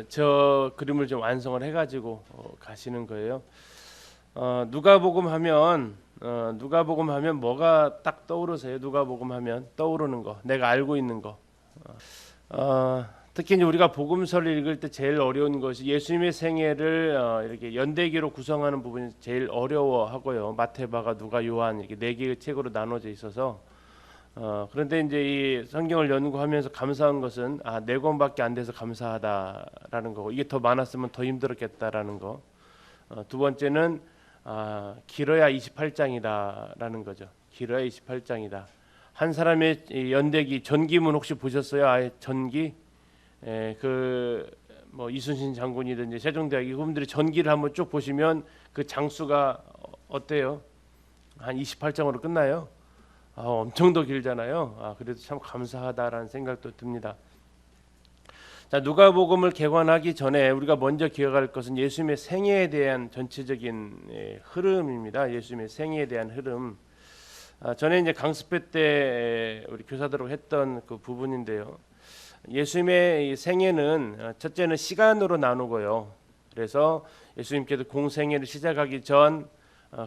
저 그림을 좀 완성을 해가지고 가시는 거예요. 누가복음 하면 누가복음 하면 뭐가 딱 떠오르세요? 누가복음 하면 떠오르는 거, 내가 알고 있는 거. 특히 이제 우리가 복음서를 읽을 때 제일 어려운 것이 예수님의 생애를 이렇게 연대기로 구성하는 부분이 제일 어려워하고요. 마태바가 누가 요한 이렇게 네 개의 책으로 나눠져 있어서 그런데 이제 이 성경을 연구하면서 감사한 것은 네 권밖에 안 돼서 감사하다라는 거고, 이게 더 많았으면 더 힘들었겠다라는 거. 두 번째는 길어야 28장이다라는 거죠. 길어야 28장이다. 한 사람의 이 연대기 전기문 혹시 보셨어요? 전기? 그뭐 이순신 장군이든지 세종대왕 이분들이 전기를 한번 쭉 보시면 그 장수가 어때요? 한 28장으로 끝나요? 엄청 더 길잖아요. 그래도 참 감사하다라는 생각도 듭니다. 자, 누가복음을 개관하기 전에 우리가 먼저 기억할 것은 예수님의 생애에 대한 전체적인 흐름입니다. 예수님의 생애에 대한 흐름. 전에 이제 강습회 때 우리 교사들하고 했던 그 부분인데요. 예수님의 생애는 첫째는 시간으로 나누고요. 그래서 예수님께서 공생애를 시작하기 전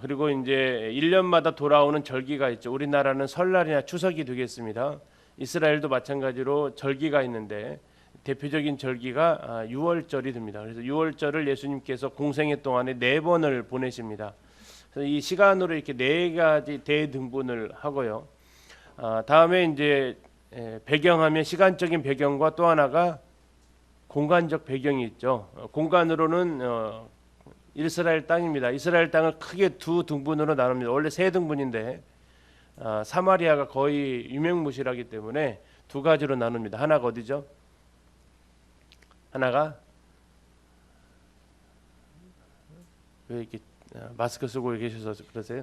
그리고 이제 1년마다 돌아오는 절기가 있죠. 우리나라는 설날이나 추석이 되겠습니다. 이스라엘도 마찬가지로 절기가 있는데 대표적인 절기가 6월절이 됩니다. 그래서 6월절을 예수님께서 공생애 동안에 4번을 보내십니다. 그래서 이 시간으로 이렇게 4가지 대등분을 하고요. 다음에 이제 배경하면 시간적인 배경과 또 하나가 공간적 배경이 있죠. 공간으로는 이스라엘 땅입니다. 이스라엘 땅을 크게 두 등분으로 나눕니다. 원래 세 등분인데 사마리아가 거의 유명무실하기 때문에 두 가지로 나눕니다. 하나가 어디죠? 하나가 왜 이렇게 마스크 쓰고 계셔서 그러세요?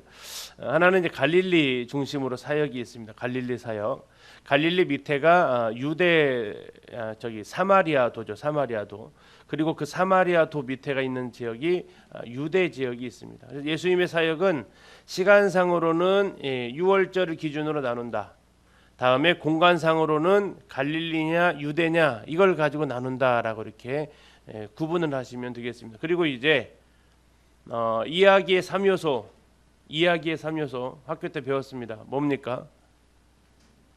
하나는 이제 갈릴리 중심으로 사역이 있습니다. 갈릴리 사역. 갈릴리 밑에가 유대 사마리아도죠. 사마리아도. 그리고 그 사마리아도 밑에가 있는 지역이 유대 지역이 있습니다. 그래서 예수님의 사역은 시간상으로는 6월절을 기준으로 나눈다. 다음에 공간상으로는 갈릴리냐 유대냐 이걸 가지고 나눈다라고 이렇게 구분을 하시면 되겠습니다. 그리고 이제 이야기의 3요소, 이야기의 3요소 학교 때 배웠습니다. 뭡니까?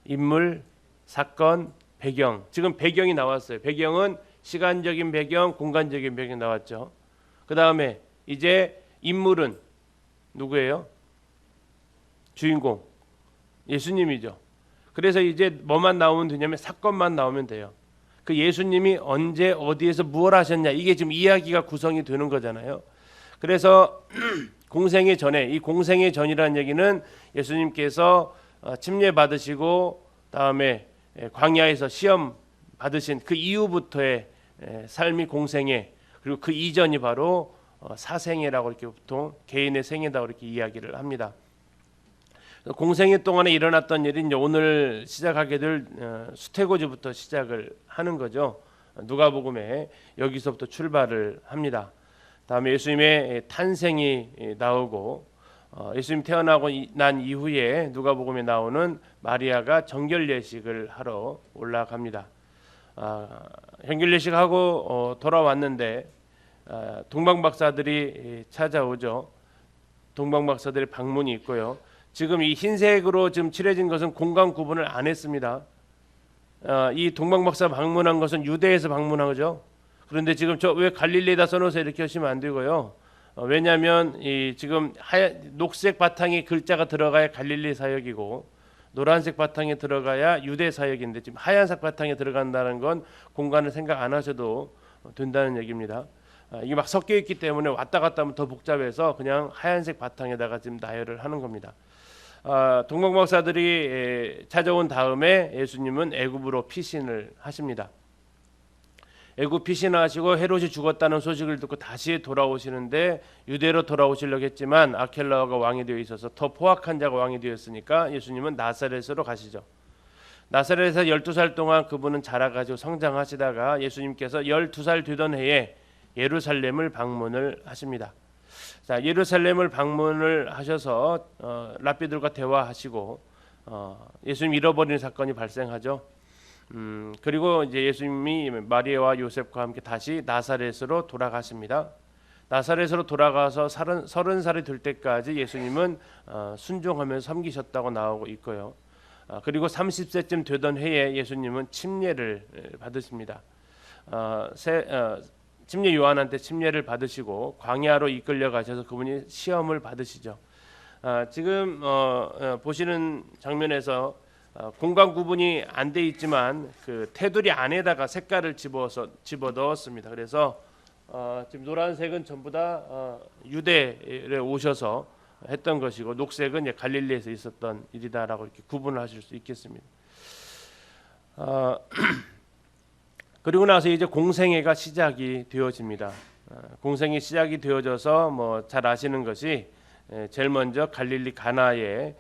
인물, 사건, 배경. 지금 배경이 나왔어요. 배경은 시간적인 배경, 공간적인 배경 나왔죠. 그 다음에 이제 인물은 누구예요? 주인공 예수님이죠. 그래서 이제 뭐만 나오면 되냐면 사건만 나오면 돼요. 그 예수님이 언제 어디에서 무엇 하셨냐, 이게 지금 이야기가 구성이 되는 거잖아요. 그래서 공생애 전에, 이 공생애 전이라는 얘기는 예수님께서 침례 받으시고 다음에 광야에서 시험 받으신 그 이후부터의 삶이 공생애, 그리고 그 이전이 바로 사생애라고 이렇게 보통 개인의 생애라고 이렇게 이야기를 합니다. 공생애 동안에 일어났던 일이 이제 오늘 시작하게 될 수태고지부터 시작을 하는 거죠. 누가복음에 여기서부터 출발을 합니다. 다음에 예수님의 탄생이 나오고 예수님 태어나고 난 이후에 누가복음에 나오는 마리아가 정결 예식을 하러 올라갑니다. 정결 예식하고 돌아왔는데 동방박사들이 찾아오죠. 동방박사들의 방문이 있고요. 지금 이 흰색으로 지금 칠해진 것은 공간 구분을 안 했습니다. 이 동방박사 방문한 것은 유대에서 방문한 거죠. 그런데 지금 저 왜 갈릴리에다 써놓으세요 이렇게 하시면 안 되고요. 왜냐하면 이 지금 녹색 바탕에 글자가 들어가야 갈릴리 사역이고 노란색 바탕에 들어가야 유대 사역인데 지금 하얀색 바탕에 들어간다는 건 공간을 생각 안 하셔도 된다는 얘기입니다. 이게 막 섞여 있기 때문에 왔다 갔다 하면 더 복잡해서 그냥 하얀색 바탕에다가 지금 나열을 하는 겁니다. 동방박사들이 찾아온 다음에 예수님은 애굽으로 피신을 하십니다. 애굽 피신하시고 헤롯이 죽었다는 소식을 듣고 다시 돌아오시는데 유대로 돌아오시려고 했지만 아켈라오가 왕이 되어 있어서 더 포악한 자가 왕이 되었으니까 예수님은 나사렛으로 가시죠. 나사렛에서 12살 동안 그분은 자라가지고 성장하시다가 예수님께서 12살 되던 해에 예루살렘을 방문을 하십니다. 자, 예루살렘을 방문을 하셔서 랍비들과 대화하시고 예수님 잃어버린 사건이 발생하죠. 그리고 이제 예수님이 마리아와 요셉과 함께 다시 나사렛으로 돌아가십니다. 나사렛으로 돌아가서 30살이 될 때까지 예수님은 순종하면서 섬기셨다고 나오고 있고요. 그리고 30세쯤 되던 해에 예수님은 침례를 받으십니다. 침례 요한한테 침례를 받으시고 광야로 이끌려 가셔서 그분이 시험을 받으시죠. 지금 보시는 장면에서 공간 구분이 안 돼 있지만 그 테두리 안에다가 색깔을 집어 넣었습니다. 그래서 지금 노란색은 전부 다 유대에 오셔서 했던 것이고, 녹색은 갈릴리에서 있었던 일이다라고 이렇게 구분을 하실 수 있겠습니다. 그리고 나서 이제 공생애가 시작이 되어집니다. 공생이 시작이 되어져서 뭐 잘 아시는 것이 제일 먼저 갈릴리 가나에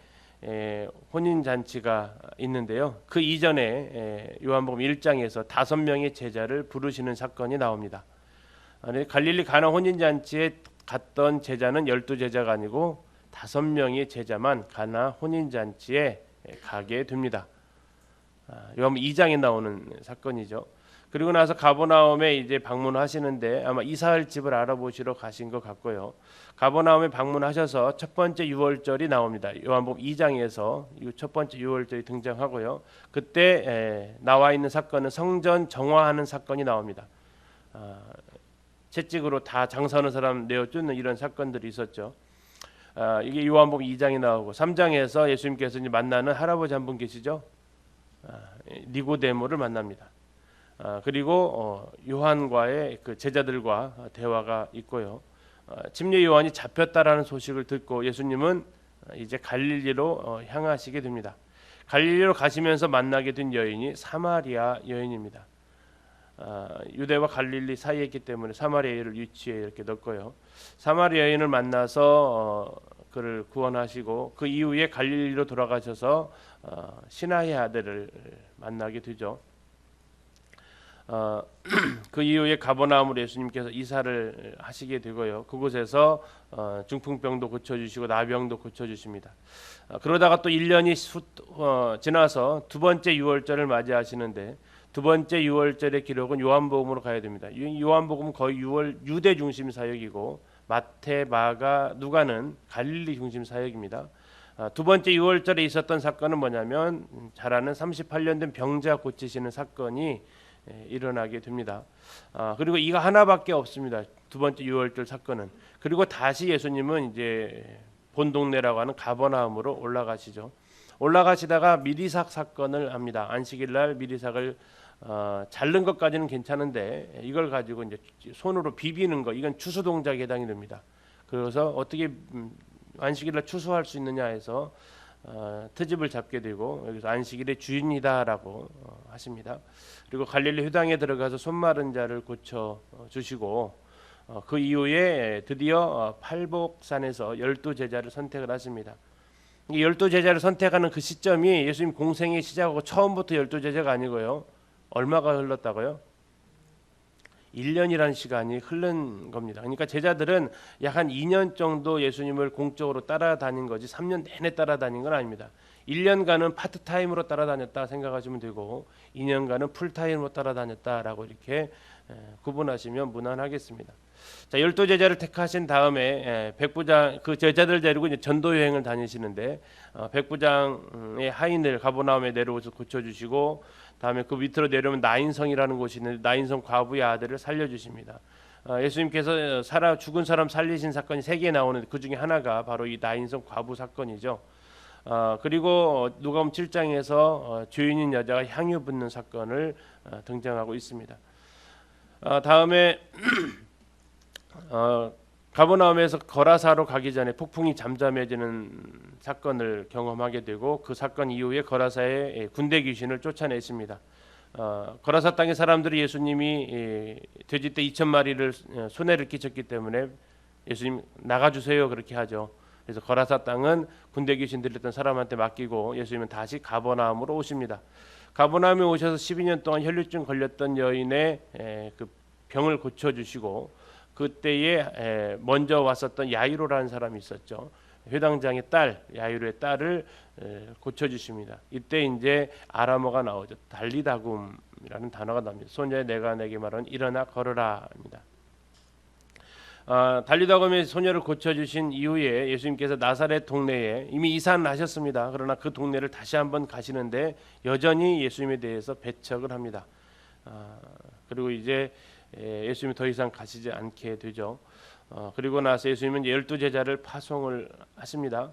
혼인 잔치가 있는데요. 그 이전에 요한복음 1장에서 5명의 제자를 부르시는 사건이 나옵니다. 갈릴리 가나 혼인 잔치에 갔던 제자는 12제자가 아니고 5명의 제자만 가나 혼인 잔치에 가게 됩니다. 요한복음 2장에 나오는 사건이죠. 그리고 나서 가버나움에 이제 방문하시는데 아마 이사할 집을 알아보시러 가신 것 같고요. 가버나움에 방문하셔서 첫 번째 유월절이 나옵니다. 요한복음 2장에서 첫 번째 유월절이 등장하고요. 그때 나와 있는 사건은 성전 정화하는 사건이 나옵니다. 채찍으로 다 장사하는 사람 내어 쫓는 이런 사건들이 있었죠. 이게 요한복음 2장에 나오고 3장에서 예수님께서 이제 만나는 할아버지 한 분 계시죠. 니고데모를 만납니다. 그리고 요한과의 그 제자들과 대화가 있고요. 침례 요한이 잡혔다라는 소식을 듣고 예수님은 이제 갈릴리로 향하시게 됩니다. 갈릴리로 가시면서 만나게 된 여인이 사마리아 여인입니다. 유대와 갈릴리 사이에 있기 때문에 사마리아를 유치에 이렇게 넣고요. 사마리아 여인을 만나서 그를 구원하시고 그 이후에 갈릴리로 돌아가셔서 시나의 아들을 만나게 되죠. 그 이후에 가버나움으로 예수님께서 이사를 하시게 되고요. 그곳에서 중풍병도 고쳐주시고 나병도 고쳐주십니다. 그러다가 또 1년이 지나서 두 번째 유월절을 맞이하시는데 두 번째 유월절의 기록은 요한복음으로 가야 됩니다. 요한복음은 거의 유대 중심 사역이고 마태, 마가, 누가는 갈릴리 중심 사역입니다. 두 번째 유월절에 있었던 사건은 뭐냐면 잘 아는 38년 된 병자 고치시는 사건이 일어나게 됩니다. 그리고 이거 하나밖에 없습니다. 두 번째 유월절 사건은. 그리고 다시 예수님은 이제 본 동네라고 하는 가버나움으로 올라가시죠. 올라가시다가 미리삭 사건을 합니다. 안식일 날 미리삭을 자른 것까지는 괜찮은데 이걸 가지고 이제 손으로 비비는 거, 이건 추수 동작에 해당이 됩니다. 그래서 어떻게 안식일 날 추수할 수 있느냐 해서 트집을 잡게 되고 여기서 안식일의 주인이다라고 하십니다. 그리고 갈릴리 회당에 들어가서 손마른 자를 고쳐 주시고 그 이후에 드디어 팔복산에서 12제자를 선택을 하십니다. 이 12제자를 선택하는 그 시점이 예수님 공생의 시작하고 처음부터 12제자가 아니고요. 얼마가 흘렀다고요? 1년이라는 시간이 흐른 겁니다. 그러니까 제자들은 약 한 2년 정도 예수님을 공적으로 따라다닌 거지 3년 내내 따라다닌 건 아닙니다. 1년간은 파트타임으로 따라다녔다 생각하시면 되고 2년간은 풀타임으로 따라다녔다라고 이렇게 구분하시면 무난하겠습니다. 자, 12제자를 택하신 다음에 백부장 그 제자들 데리고 이제 전도 여행을 다니시는데 백부장의 하인을 가버나움에 내려오셔서 고쳐주시고 다음에 그 밑으로 내려오면 나인성이라는 곳이 있는데 나인성 과부의 아들을 살려주십니다. 예수님께서 죽은 사람 살리신 사건이 3개 나오는데 그 중에 하나가 바로 이 나인성 과부 사건이죠. 그리고 누가복음 7장에서 죄인인 여자가 향유 붓는 사건을 등장하고 있습니다. 다음에 가버나움에서 거라사로 가기 전에 폭풍이 잠잠해지는 사건을 경험하게 되고 그 사건 이후에 거라사의 군대 귀신을 쫓아냈습니다. 거라사 땅의 사람들이 예수님이 돼지떼 2,000마리를 손해를 끼쳤기 때문에 예수님 나가주세요 그렇게 하죠. 그래서 거라사 땅은 군대 귀신 들렸던 사람한테 맡기고 예수님은 다시 가버나움으로 오십니다. 가버나움에 오셔서 12년 동안 혈류증 걸렸던 여인의 그 병을 고쳐주시고 그때에 먼저 왔었던 야이로라는 사람이 있었죠. 회당장의 딸 야이로의 딸을 고쳐 주십니다. 이때 이제 아람어가 나오죠. 달리다굼이라는 단어가 나옵니다. 소녀의 내가 내게 말하는 일어나 걸으라입니다. 달리다굼의 소녀를 고쳐주신 이후에 예수님께서 나사렛 동네에 이미 이사는 하셨습니다. 그러나 그 동네를 다시 한번 가시는데 여전히 예수님에 대해서 배척을 합니다. 그리고 이제 예수님이 더 이상 가시지 않게 되죠. 그리고 나서 예수님은 12제자를 파송을 하십니다.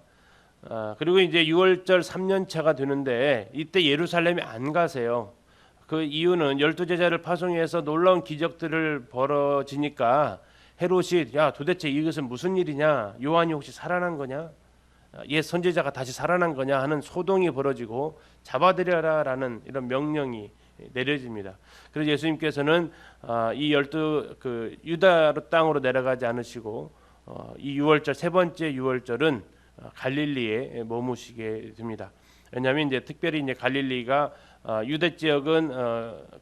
그리고 이제 6월절 3년차가 되는데 이때 예루살렘에 안 가세요. 그 이유는 12제자를 파송해서 놀라운 기적들을 벌어지니까 헤롯이 야 도대체 이것은 무슨 일이냐, 요한이 혹시 살아난 거냐, 옛 선지자가 다시 살아난 거냐 하는 소동이 벌어지고 잡아들여라라는 이런 명령이 내려집니다. 그래서 예수님께서는 이 12 유다 땅으로 내려가지 않으시고 이 6월절 세 번째 6월절은 갈릴리에 머무시게 됩니다. 왜냐하면 이제 특별히 이제 갈릴리가 유대 지역은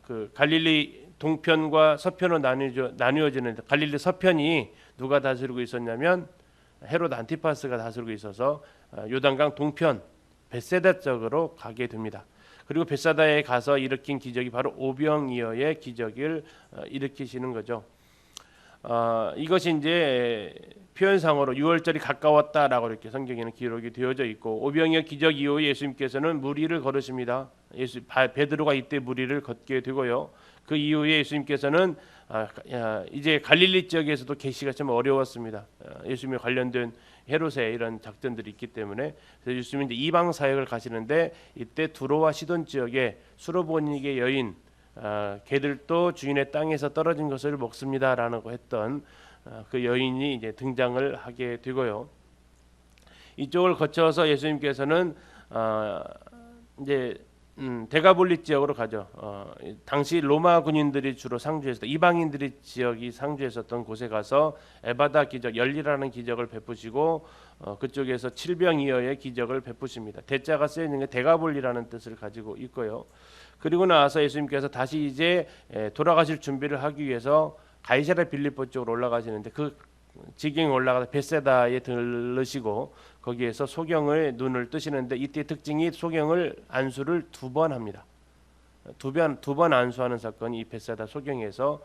그 갈릴리 동편과 서편으로 나뉘어지는데 갈릴리 서편이 누가 다스리고 있었냐면 헤롯 안티파스가 다스리고 있어서 요단강 동편 벳세다 쪽으로 가게 됩니다. 그리고 벳사다에 가서 일으킨 기적이 바로 오병이어의 기적을 일으키시는 거죠. 이것이 이제 표현상으로 6월절이 가까웠다라고 이렇게 성경에는 기록이 되어져 있고 오병이어 기적 이후에 예수님께서는 무리를 걸으십니다. 베드로가 이때 무리를 걷게 되고요. 그 이후에 예수님께서는 이제 갈릴리 지역에서도 계시가 좀 어려웠습니다. 예수님에 관련된 헤롯의 이런 작전들이 있기 때문에 그래서 예수님은 이제 이방 사역을 가시는데 이때 두로와 시돈 지역에 수로보니게 여인 개들도 주인의 땅에서 떨어진 것을 먹습니다라고 했던 그 여인이 이제 등장을 하게 되고요. 이쪽을 거쳐서 예수님께서는 이제 데가볼리 지역으로 가죠. 당시 로마 군인들이 주로 상주했었던 이방인들이 지역이 상주했었던 곳에 가서 에바다 기적 열리라는 기적을 베푸시고 그쪽에서 칠병이어의 기적을 베푸십니다. 대자가 쓰여 있는 게 데가볼리라는 뜻을 가지고 있고요. 그리고 나서 예수님께서 다시 이제 돌아가실 준비를 하기 위해서 가이사랴 빌립보 쪽으로 올라가시는데 그 지경에 올라가서 벳세다에 들르시고 거기에서 소경의 눈을 뜨시는데 이때 특징이 소경을 안수를 2번 합니다. 두 번 안수하는 사건이 이 벳세다 소경에서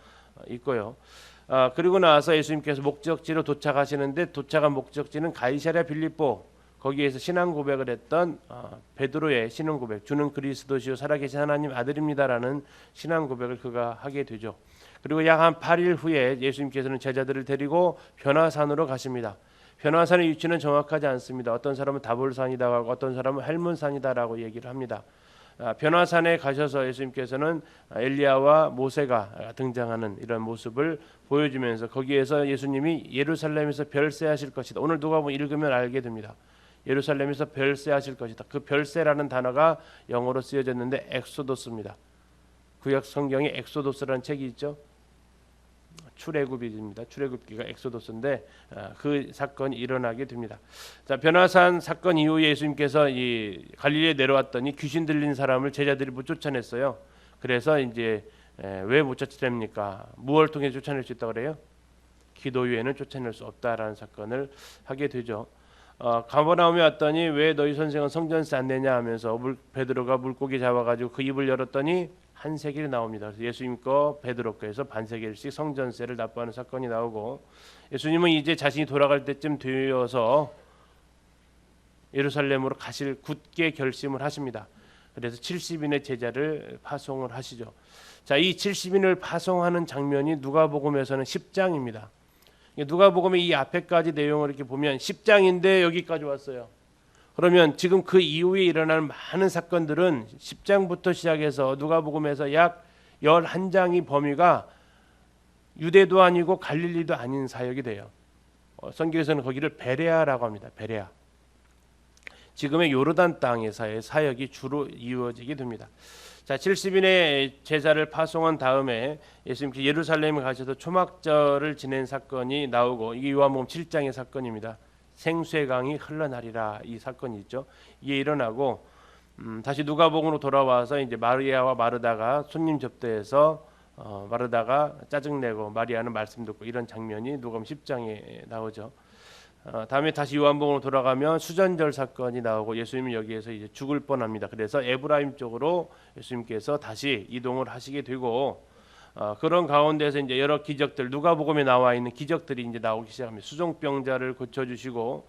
있고요. 그리고 나서 예수님께서 목적지로 도착하시는데 도착한 목적지는 가이사랴 빌립보 거기에서 신앙 고백을 했던 베드로의 신앙 고백 주는 그리스도시요 살아계신 하나님 아들입니다라는 신앙 고백을 그가 하게 되죠. 그리고 약 한 8일 후에 예수님께서는 제자들을 데리고 변화산으로 가십니다. 변화산의 위치는 정확하지 않습니다. 어떤 사람은 다볼산이라고 하고 어떤 사람은 헬문산이다라고 얘기를 합니다. 변화산에 가셔서 예수님께서는 엘리야와 모세가 등장하는 이런 모습을 보여주면서 거기에서 예수님이 예루살렘에서 별세하실 것이다. 오늘 누가복음 읽으면 알게 됩니다. 예루살렘에서 별세하실 것이다. 그 별세라는 단어가 영어로 쓰여졌는데 엑소도스입니다. 구약 성경에 엑소도스라는 책이 있죠. 출애굽입니다. 출애굽기가 엑소도스인데 그 사건이 일어나게 됩니다. 자, 변화산 사건 이후에 예수님께서 이 갈릴리에 내려왔더니 귀신 들린 사람을 제자들이 못 쫓아냈어요. 그래서 이제 왜 못 쫓아냅니까? 무엇을 통해 쫓아낼 수 있다고 그래요? 기도 외에는 쫓아낼 수 없다라는 사건을 하게 되죠. 가버나움에 왔더니 왜 너희 선생은 성전세 안 내냐 하면서 베드로가 물고기 잡아가지고 그 입을 열었더니 한 세겔이 나옵니다. 그래서 예수님 거 베드로 거에서 반 세겔씩 성전세를 납부하는 사건이 나오고 예수님은 이제 자신이 돌아갈 때쯤 되어서 예루살렘으로 가실 굳게 결심을 하십니다. 그래서 70인의 제자를 파송을 하시죠. 자, 이 70인을 파송하는 장면이 누가복음에서는 10장입니다. 누가복음의 이 앞에까지 내용을 이렇게 보면 10장인데 여기까지 왔어요. 그러면 지금 그 이후에 일어날 많은 사건들은 10장부터 시작해서 누가복음에서 약 11장이 범위가 유대도 아니고 갈릴리도 아닌 사역이 돼요. 성경에서는 거기를 베레아라고 합니다. 베레아. 지금의 요르단 땅에서의 사역이 주로 이루어지게 됩니다. 자, 70인의 제자를 파송한 다음에 예수님께서 예루살렘에 가셔서 초막절을 지낸 사건이 나오고 이게 요한복음 7장의 사건입니다. 생수의 강이 흘러나리라 이 사건이 있죠. 이게 일어나고 다시 누가복음으로 돌아와서 이제 마리아와 마르다가 손님 접대해서 마르다가 짜증내고 마리아는 말씀 듣고 이런 장면이 누가복음 10장에 나오죠. 다음에 다시 요한복음으로 돌아가면 수전절 사건이 나오고 예수님은 여기에서 이제 죽을 뻔합니다. 그래서 에브라임 쪽으로 예수님께서 다시 이동을 하시게 되고 그런 가운데서 이제 여러 기적들, 누가복음에 나와 있는 기적들이 이제 나오기 시작합니다. 수종병자를 고쳐주시고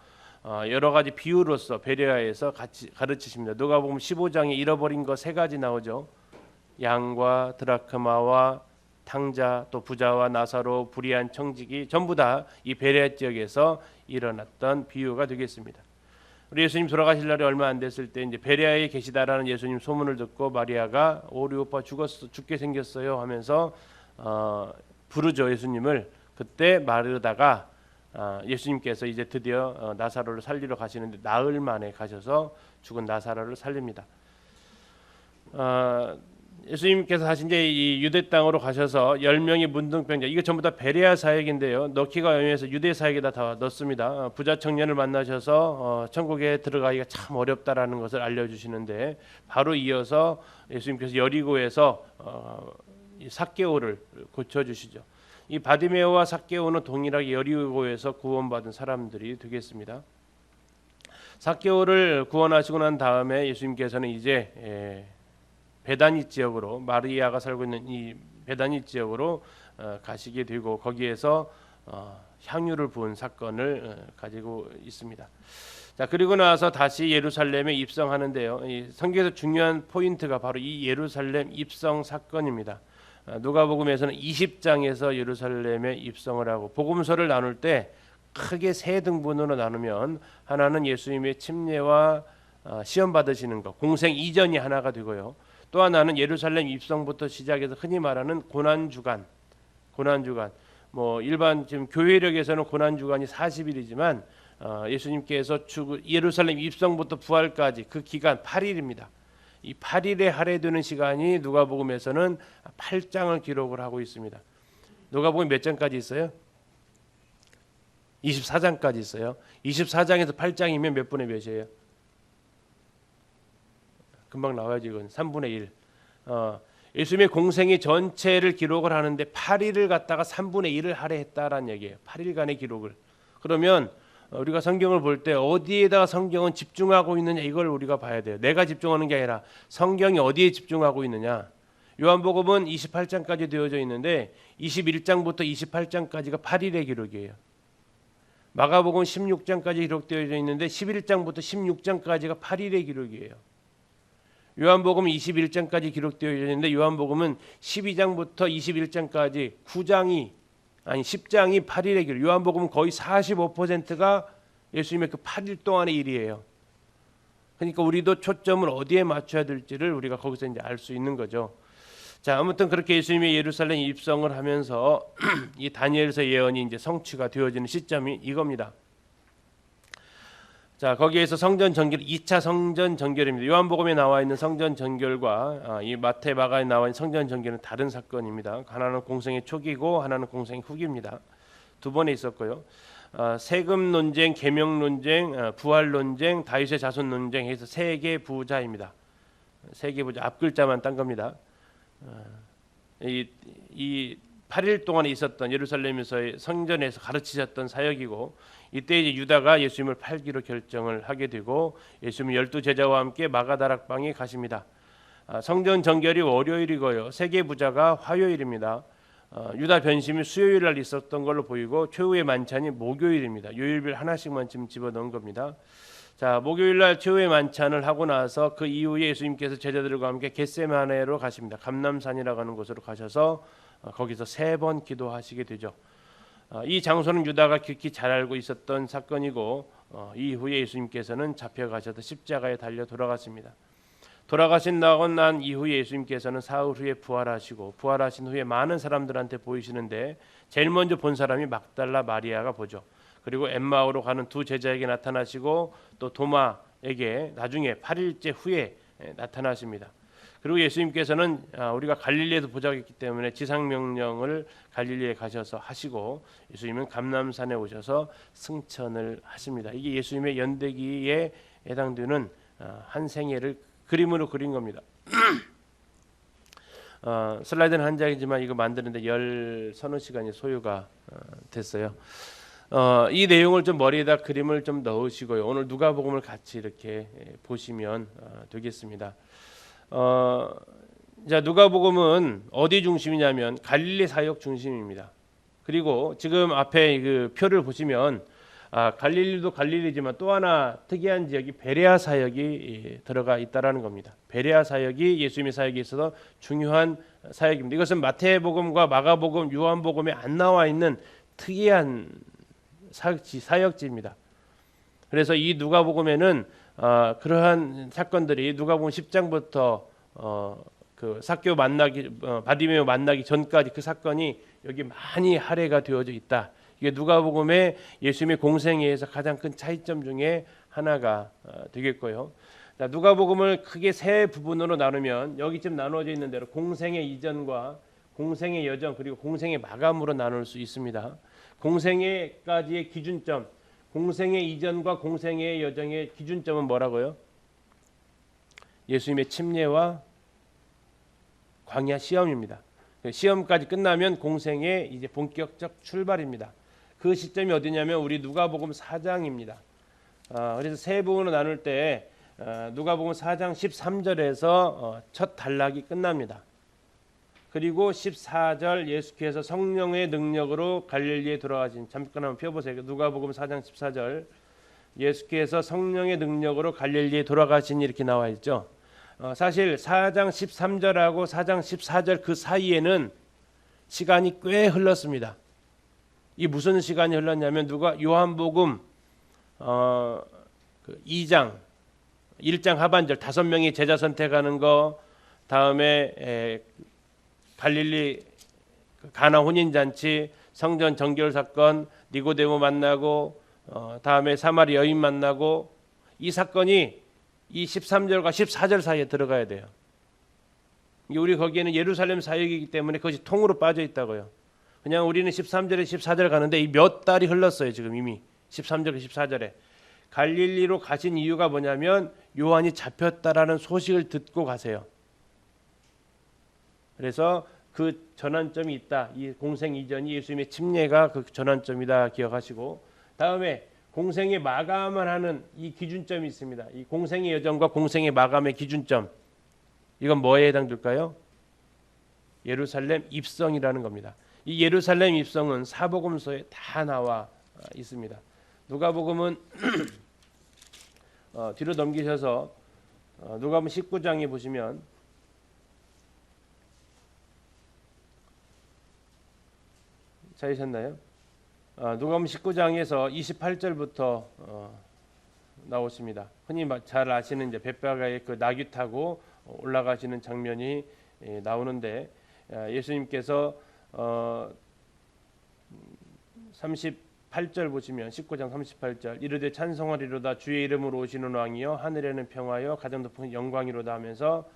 여러 가지 비유로서 베레아에서 같이 가르치십니다. 누가복음 15장에 잃어버린 거 세 가지 나오죠. 양과 드라크마와 탕자, 또 부자와 나사로, 불의한 청지기, 전부 다 이 베레아 지역에서 일어났던 비유가 되겠습니다. 우리 예수님 돌아가실 날이 얼마 안 됐을 때 이제 베레아에 계시다라는 예수님 소문을 듣고 마리아가 우리 오빠 죽게 생겼어요 하면서 부르죠 예수님을. 그때 마르다가 예수님께서 이제 드디어 나사로를 살리러 가시는데 나흘 만에 가셔서 죽은 나사로를 살립니다. 예수님께서 다시 이제 이 유대 땅으로 가셔서 10명의 문둥병자, 이거 전부 다 베레아 사역인데요. 넣기가 애매해서 유대 사역에다 다 넣습니다. 부자 청년을 만나셔서 천국에 들어가기가 참 어렵다라는 것을 알려주시는데 바로 이어서 예수님께서 여리고에서 이 삭개오를 고쳐주시죠. 이 바디메오와 삭개오는 동일하게 여리고에서 구원받은 사람들이 되겠습니다. 삭개오를 구원하시고 난 다음에 예수님께서는 이제 베다니 지역으로, 마리아가 살고 있는 이 베다니 지역으로 가시게 되고 거기에서 향유를 부은 사건을 가지고 있습니다. 자, 그리고 나서 다시 예루살렘에 입성하는데요. 이 성경에서 중요한 포인트가 바로 이 예루살렘 입성 사건입니다. 누가복음에서는 20장에서 예루살렘에 입성을 하고 복음서를 나눌 때 크게 세 등분으로 나누면 하나는 예수님의 침례와 시험 받으시는 것, 공생 이전이 하나가 되고요. 또 하나는 예루살렘 입성부터 시작해서 흔히 말하는 고난주간. 뭐 일반 지금 교회력에서는 고난주간이 40일이지만 예수님께서 예루살렘 입성부터 부활까지 그 기간 8일입니다. 이 8일에 할애되는 시간이 누가복음에서는 8장을 기록을 하고 있습니다. 누가복음 몇 장까지 있어요? 24장까지 있어요. 24장에서 8장이면 몇 분의 몇이에요? 금방 나와야지. 이건 3분의 1. 예수님의 공생의 전체를 기록을 하는데 8일을 갖다가 3분의 1을 할애했다라는 얘기예요. 8일간의 기록을. 그러면 우리가 성경을 볼 때 어디에다가 성경은 집중하고 있느냐, 이걸 우리가 봐야 돼요. 내가 집중하는 게 아니라 성경이 어디에 집중하고 있느냐. 요한복음은 28장까지 되어져 있는데 21장부터 28장까지가 8일의 기록이에요. 마가복음 16장까지 기록되어져 있는데 11장부터 16장까지가 8일의 기록이에요. 요한복음은 21장까지 기록되어 있는데 요한복음은 12장부터 21장까지 10장이 8일의 기록. 요한복음은 거의 45%가 예수님의 그 8일 동안의 일이에요. 그러니까 우리도 초점을 어디에 맞춰야 될지를 우리가 거기서 이제 알 수 있는 거죠. 자, 아무튼 그렇게 예수님이 예루살렘 입성을 하면서 이 다니엘서 예언이 이제 성취가 되어지는 시점이 이겁니다. 자, 거기에서 성전 정결, 2차 성전 정결입니다. 요한복음에 나와 있는 성전 정결과 이 마태, 마가에 나와 있는 성전 정결은 다른 사건입니다. 하나는 공생의 초기고 하나는 공생의 후기입니다. 두 번에 있었고요. 세금 논쟁, 계명 논쟁, 부활 논쟁, 다윗의 자손 논쟁 해서 세 개 부자입니다. 세 개 부자, 앞글자만 딴 겁니다. 이 8일 동안에 있었던 예루살렘에서의 성전에서 가르치셨던 사역이고, 이때 이제 유다가 예수님을 팔기로 결정을 하게 되고 예수님 12제자와 함께 마가다락방에 가십니다. 성전 정결이 월요일이고요. 세계 부자가 화요일입니다. 유다 변심이 수요일 날 있었던 걸로 보이고 최후의 만찬이 목요일입니다. 요일별 하나씩만 지금 집어넣은 겁니다. 자, 목요일 날 최후의 만찬을 하고 나서 그 이후에 예수님께서 제자들과 함께 겟세마네로 가십니다. 감람산이라고 하는 곳으로 가셔서 거기서 3번 기도하시게 되죠. 이 장소는 유다가 깊이 잘 알고 있었던 사건이고 이후에 예수님께서는 잡혀가셔서 십자가에 달려 돌아갔습니다. 돌아가신 난 이후에 예수님께서는 사흘 후에 부활하시고 부활하신 후에 많은 사람들한테 보이시는데 제일 먼저 본 사람이 막달라 마리아가 보죠. 그리고 엠마오로 가는 두 제자에게 나타나시고 또 도마에게 나중에 8일째 후에 나타나십니다. 그리고 예수님께서는 우리가 갈릴리에서 보자고 했기 때문에 지상명령을 갈릴리에 가셔서 하시고 예수님은 감람산에 오셔서 승천을 하십니다. 이게 예수님의 연대기에 해당되는 한 생애를 그림으로 그린 겁니다. 슬라이드는 한 장이지만 이거 만드는데 10서너 시간이 소요가 됐어요. 이 내용을 좀 머리에다 그림을 좀 넣으시고요. 오늘 누가복음을 같이 이렇게 보시면 되겠습니다. 자, 누가복음은 어디 중심이냐면 갈릴리 사역 중심입니다. 그리고 지금 앞에 그 표를 보시면 갈릴리도 갈릴리지만 또 하나 특이한 지역이 베레아 사역이 들어가 있다라는 겁니다. 베레아 사역이 예수님의 사역에 있어서 중요한 사역입니다. 이것은 마태복음과 마가복음, 요한복음에 안 나와 있는 특이한 사역지입니다. 그래서 이 누가복음에는 그러한 사건들이 누가복음 10장부터 그 삭개오 만나기 바디메오 만나기 전까지 그 사건이 여기 많이 할애가 되어져 있다. 이게 누가복음의 예수님의 공생애에서 가장 큰 차이점 중에 하나가 되겠고요. 자, 누가복음을 크게 세 부분으로 나누면 여기 지금 나누어져 있는 대로 공생의 이전과 공생의 여정 그리고 공생의 마감으로 나눌 수 있습니다. 공생애까지의 기준점, 공생의 이전과 공생의 여정의 기준점은 뭐라고요? 예수님의 침례와 광야 시험입니다. 시험까지 끝나면 공생의 이제 본격적 출발입니다. 그 시점이 어디냐면 우리 누가복음 4장입니다. 그래서 세 부분으로 나눌 때 누가복음 4장 13절에서 첫 단락이 끝납니다. 그리고 14절 예수께서 성령의 능력으로 갈릴리에 돌아가신 잠깐 한번 펴보세요. 누가복음 4장 14절 예수께서 성령의 능력으로 갈릴리에 돌아가신 이렇게 나와 있죠. 사실 4장 13절하고 4장 14절 그 사이에는 시간이 꽤 흘렀습니다. 이 무슨 시간이 흘렀냐면 요한복음 2장 1장 하반절 5명이 제자 선택하는 거 다음에 갈릴리 가나 혼인잔치 성전 정결 사건 니고데모 만나고 다음에 사마리 여인 만나고 이 사건이 이 13절과 14절 사이에 들어가야 돼요. 우리 거기에는 예루살렘 사역이기 때문에 그것이 통으로 빠져 있다고요. 그냥 우리는 13절에 14절 가는데 이 몇 달이 흘렀어요. 지금 이미 13절 14절에 갈릴리로 가신 이유가 뭐냐면 요한이 잡혔다라는 소식을 듣고 가세요. 그래서 그 전환점이 있다. 이 공생 이전이 예수님의 침례가 그 전환점이다 기억하시고 다음에 공생의 마감을 하는 이 기준점이 있습니다. 이 공생의 여정과 공생의 마감의 기준점 이건 뭐에 해당될까요? 예루살렘 입성이라는 겁니다. 이 예루살렘 입성은 사복음서에 다 나와 있습니다. 누가복음은 뒤로 넘기셔서 누가복음 19장에 보시면 찾으셨나요? 누가복음 19장에서 28절부터 나오십니다. 흔히 잘 아시는 이제 벳바가에 그 나귀 타고 올라가시는 장면이 나오는데 예수님께서 38절 보시면 19장 38절 이르되 찬송하리로다 주의 이름으로 오시는 왕이여 하늘에는 평화여 가장 높은 영광이로다 하면서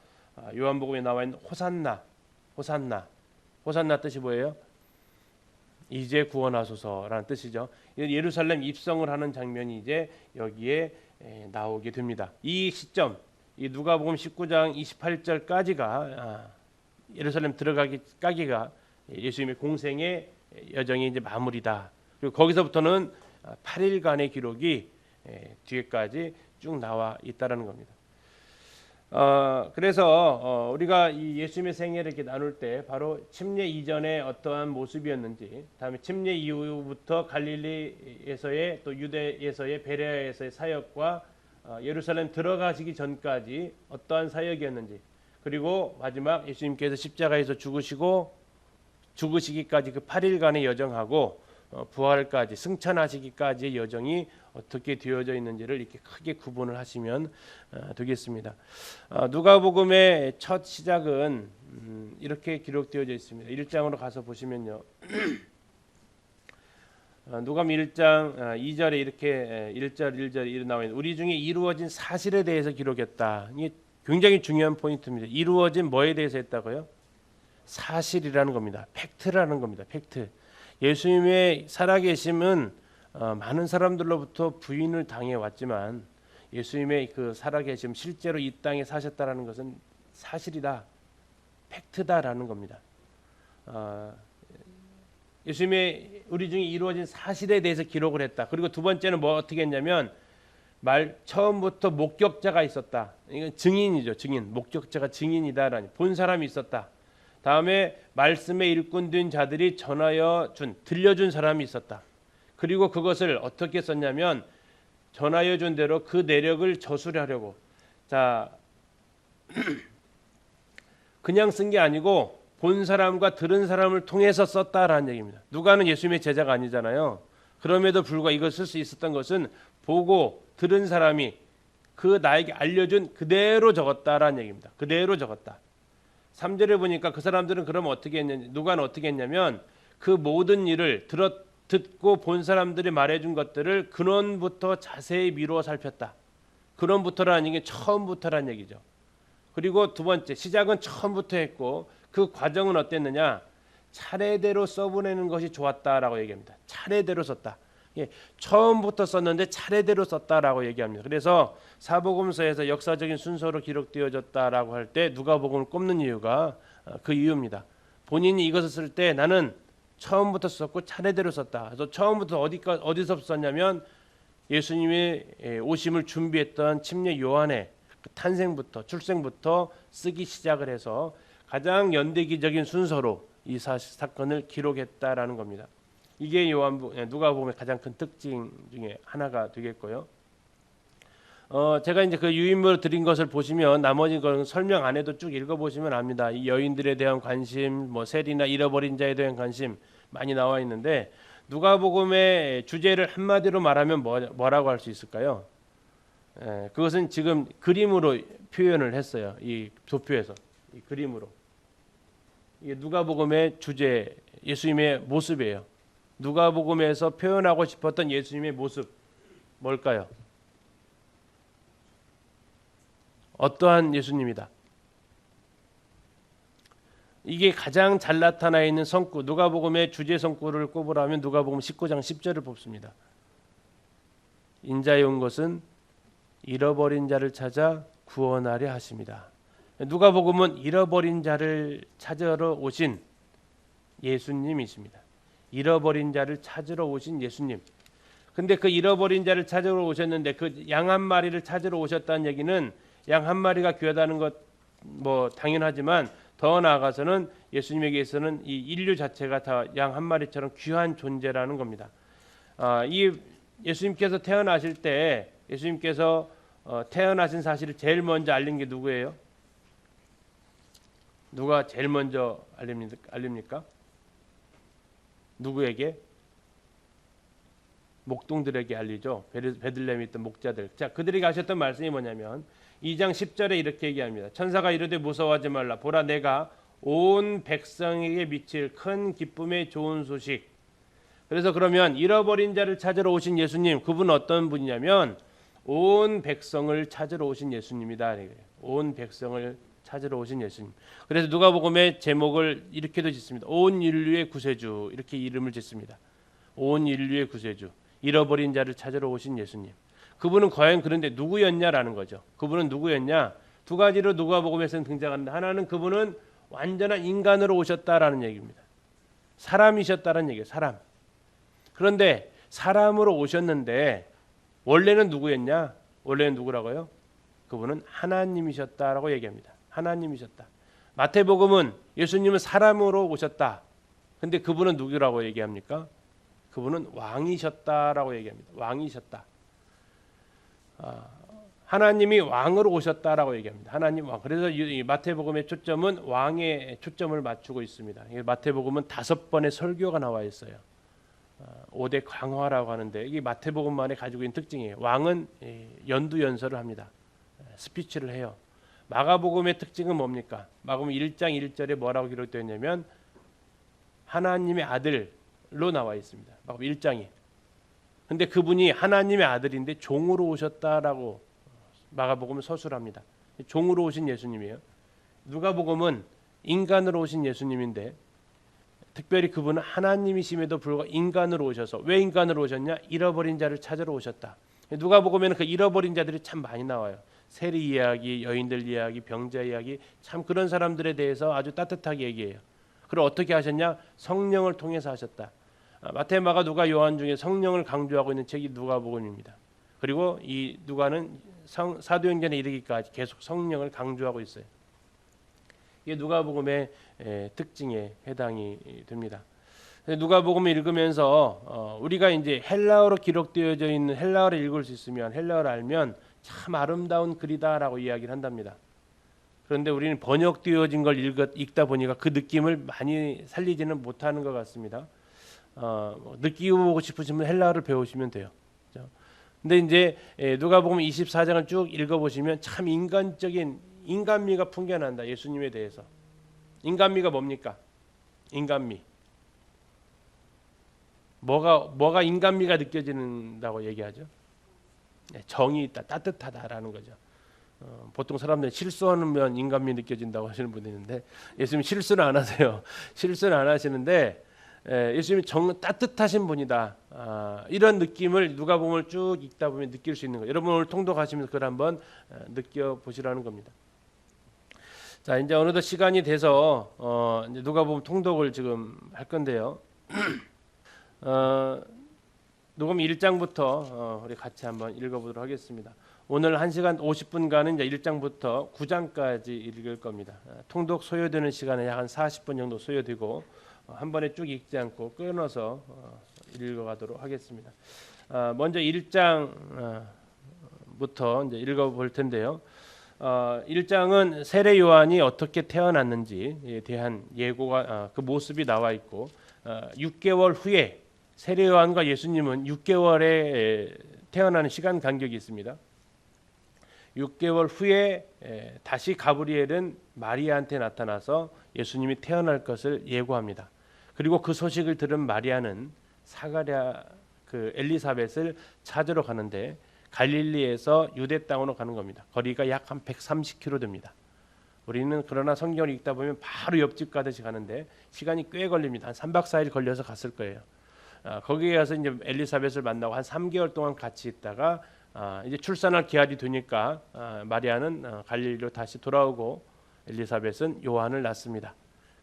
요한복음에 나와 있는 호산나 뜻이 뭐예요? 이제 구원하소서라는 뜻이죠. 예루살렘 입성을 하는 장면이 이제 여기에 나오게 됩니다. 이 시점, 이 누가복음 19장 28절까지가 예루살렘 들어가기가 예수님의 공생의 여정이 이제 마무리다. 그리고 거기서부터는 8일간의 기록이 뒤에까지 쭉 나와 있다라는 겁니다. 그래서 우리가 이 예수님의 생애를 이렇게 나눌 때 바로 침례 이전에 어떠한 모습이었는지, 다음에 침례 이후부터 갈릴리에서의 또 유대에서의 베레아에서의 사역과 예루살렘 들어가시기 전까지 어떠한 사역이었는지, 그리고 마지막 예수님께서 십자가에서 죽으시기까지 그 8일간의 여정하고 부활까지 승천하시기까지의 여정이 어떻게 되어져 있는지를 이렇게 크게 구분을 하시면 되겠습니다. 누가복음의 첫 시작은 이렇게 기록되어져 있습니다. 1장으로 가서 보시면요. 누가복음 1장 2절에 이렇게 1절 이렇게 나와 있는 우리 중에 이루어진 사실에 대해서 기록했다. 이게 굉장히 중요한 포인트입니다. 이루어진 뭐에 대해서 했다고요? 사실이라는 겁니다. 팩트라는 겁니다. 팩트. 예수님의 살아계심은 많은 사람들로부터 부인을 당해 왔지만 예수님의 그 살아계심 실제로 이 땅에 사셨다라는 것은 사실이다, 팩트다라는 겁니다. 예수님의 우리 중에 이루어진 사실에 대해서 기록을 했다. 그리고 두 번째는 뭐 어떻게 했냐면 처음부터 목격자가 있었다. 이건 증인이죠. 증인. 목격자가 증인이다라니 본 사람이 있었다. 다음에 말씀의 일꾼 된 자들이 전하여 들려준 사람이 있었다. 그리고 그것을 어떻게 썼냐면 전하여 준 대로 그 내력을 저술하려고. 자, 그냥 쓴 게 아니고 본 사람과 들은 사람을 통해서 썼다라는 얘기입니다. 누가는 예수님의 제자가 아니잖아요. 그럼에도 불구하고 이걸 쓸 수 있었던 것은 보고 들은 사람이 그 나에게 알려준 그대로 적었다라는 얘기입니다. 그대로 적었다. 3절에 보니까 그 사람들은 그러면 어떻게 했냐면 누가는 어떻게 했냐면 그 모든 일을 듣고 본 사람들이 말해준 것들을 근원부터 자세히 미루어 살폈다. 근원부터라는 게 처음부터라는 얘기죠. 그리고 두 번째 시작은 처음부터 했고 그 과정은 어땠느냐? 차례대로 써보내는 것이 좋았다라고 얘기합니다. 차례대로 썼다. 예, 처음부터 썼는데 차례대로 썼다라고 얘기합니다. 그래서 사복음서에서 역사적인 순서로 기록되어졌다라고 할 때 누가복음을 꼽는 이유가 그 이유입니다. 본인이 이것을 쓸 때 나는 처음부터 썼고 차례대로 썼다. 그래서 처음부터 어디서 썼냐면 예수님의 오심을 준비했던 침례 요한의 탄생부터 출생부터 쓰기 시작을 해서 가장 연대기적인 순서로 이 사건을 기록했다라는 겁니다. 이게 누가복음의 가장 큰 특징 중에 하나가 되겠고요. 제가 이제 그 유인물을 드린 것을 보시면 나머지 건 설명 안 해도 쭉 읽어보시면 압니다. 이 여인들에 대한 관심, 뭐 세리나 잃어버린 자에 대한 관심 많이 나와 있는데 누가복음의 주제를 한마디로 말하면 뭐라고 할 수 있을까요? 그것은 지금 그림으로 표현을 했어요. 이 도표에서 이 그림으로. 이게 누가복음의 주제, 예수님의 모습이에요. 누가복음에서 표현하고 싶었던 예수님의 모습 뭘까요? 어떠한 예수님이다. 이게 가장 잘 나타나 있는 성구, 누가복음의 주제 성구를 꼽으라면 누가복음 19장 10절을 뽑습니다. 인자에 온 것은 잃어버린 자를 찾아 구원하려 하십니다. 누가복음은 잃어버린 자를 찾으러 오신 예수님이십니다. 잃어버린 자를 찾으러 오신 예수님. 근데 그 잃어버린 자를 찾으러 오셨는데 그 양 한 마리를 찾으러 오셨다는 얘기는 양 한 마리가 귀하다는 것 뭐 당연하지만 더 나아가서는 예수님에게서는 이 인류 자체가 다 양 한 마리처럼 귀한 존재라는 겁니다. 이 예수님께서 태어나실 때 예수님께서 태어나신 사실을 제일 먼저 알린 게 누구예요? 누가 제일 먼저 알립니까? 누구에게? 목동들에게 알리죠. 베들레헴에 있던 목자들. 자, 그들에게 하셨던 말씀이 뭐냐면 2장 10절에 이렇게 얘기합니다. 천사가 이르되 무서워하지 말라. 보라 내가 온 백성에게 미칠 큰 기쁨의 좋은 소식. 그래서 그러면 잃어버린 자를 찾으러 오신 예수님, 그분은 어떤 분이냐면 온 백성을 찾으러 오신 예수님이다. 온 백성을 찾으러 오신 예수님. 그래서 누가복음의 제목을 이렇게도 짓습니다. 온 인류의 구세주, 이렇게 이름을 짓습니다. 온 인류의 구세주, 잃어버린 자를 찾으러 오신 예수님. 그분은 과연 그런데 누구였냐라는 거죠. 그분은 누구였냐? 두 가지로 누가복음에서는 등장하는데 하나는 그분은 완전한 인간으로 오셨다라는 얘기입니다. 사람이셨다는 얘기예요. 사람. 그런데 사람으로 오셨는데 원래는 누구였냐? 원래는 누구라고요? 그분은 하나님이셨다라고 얘기합니다. 하나님이셨다. 마태복음은 예수님은 사람으로 오셨다. 근데 그분은 누구라고 얘기합니까? 그분은 왕이셨다라고 얘기합니다. 왕이셨다. 하나님이 왕으로 오셨다라고 얘기합니다. 하나님 왕. 그래서 이 마태복음의 초점은 왕의 초점을 맞추고 있습니다. 마태복음은 5번의 설교가 나와 있어요. 5대 강화라고 하는데 이게 마태복음만에 가지고 있는 특징이에요. 왕은 연두연설을 합니다. 스피치를 해요. 마가복음의 특징은 뭡니까? 마가복음 1장 1절에 뭐라고 기록되어 있냐면 하나님의 아들로 나와 있습니다. 마가복음 1장이. 근데 그분이 하나님의 아들인데 종으로 오셨다라고 마가복음은 서술합니다. 종으로 오신 예수님이에요. 누가복음은 인간으로 오신 예수님인데 특별히 그분은 하나님이심에도 불구하고 인간으로 오셔서 왜 인간으로 오셨냐? 잃어버린 자를 찾으러 오셨다. 누가복음에는 그 잃어버린 자들이 참 많이 나와요. 세리 이야기, 여인들 이야기, 병자 이야기, 참 그런 사람들에 대해서 아주 따뜻하게 얘기해요. 그걸 어떻게 하셨냐? 성령을 통해서 하셨다. 마태, 마가, 누가, 요한 중에 성령을 강조하고 있는 책이 누가복음입니다. 그리고 이 누가는 사도행전에 이르기까지 계속 성령을 강조하고 있어요. 이게 누가복음의 특징에 해당이 됩니다. 누가복음을 읽으면서 우리가 이제 헬라어로 기록되어져 있는 헬라어를 읽을 수 있으면, 헬라어를 알면 참 아름다운 글이다라고 이야기를 한답니다. 그런데 우리는 번역되어진 걸 읽다 보니까 그 느낌을 많이 살리지는 못하는 것 같습니다. 느끼고 싶으시면 헬라어를 배우시면 돼요. 근데 이제 누가복음 24장을 쭉 읽어보시면 참 인간미가 풍겨난다. 예수님에 대해서. 인간미가 뭡니까? 인간미. 뭐가 인간미가 느껴진다고 얘기하죠? 정이 있다, 따뜻하다라는 거죠. 보통 사람들이 실수하면 인간미 느껴진다고 하시는 분이 있는데 예수님 실수는 안 하세요. 실수는 안 하시는데 예수님이 따뜻하신 분이다. 이런 느낌을 누가복음을 쭉 읽다 보면 느낄 수 있는 거예요. 여러분 오늘 통독하시면서 그걸 한번 느껴보시라는 겁니다. 자, 이제 어느덧 시간이 돼서 이제 누가복음 통독을 지금 할 건데요. 누가복음 1장부터 우리 같이 한번 읽어보도록 하겠습니다. 오늘 1시간 50분간은 이제 1장부터 9장까지 읽을 겁니다. 통독 소요되는 시간은 약 한 40분 정도 소요되고 한 번에 쭉 읽지 않고 끊어서 읽어가도록 하겠습니다. 먼저 1장부터 이제 읽어볼 텐데요. 1장은 세례 요한이 어떻게 태어났는지에 대한 예고가 그 모습이 나와 있고 6개월 후에 세례 요한과 예수님은 6개월에 태어나는 시간 간격이 있습니다. 6개월 후에 다시 가브리엘은 마리아한테 나타나서 예수님이 태어날 것을 예고합니다. 그리고 그 소식을 들은 마리아는 사가랴 엘리사벳을 찾으러 가는데 갈릴리에서 유대 땅으로 가는 겁니다. 거리가 약 한 130km 됩니다. 우리는 그러나 성경을 읽다 보면 바로 옆집 가듯이 가는데 시간이 꽤 걸립니다. 한 3박 4일 걸려서 갔을 거예요. 거기에 가서 이제 엘리사벳을 만나고 한 3개월 동안 같이 있다가 이제 출산할 기한이 되니까 마리아는 갈릴리로 다시 돌아오고 엘리사벳은 요한을 낳습니다.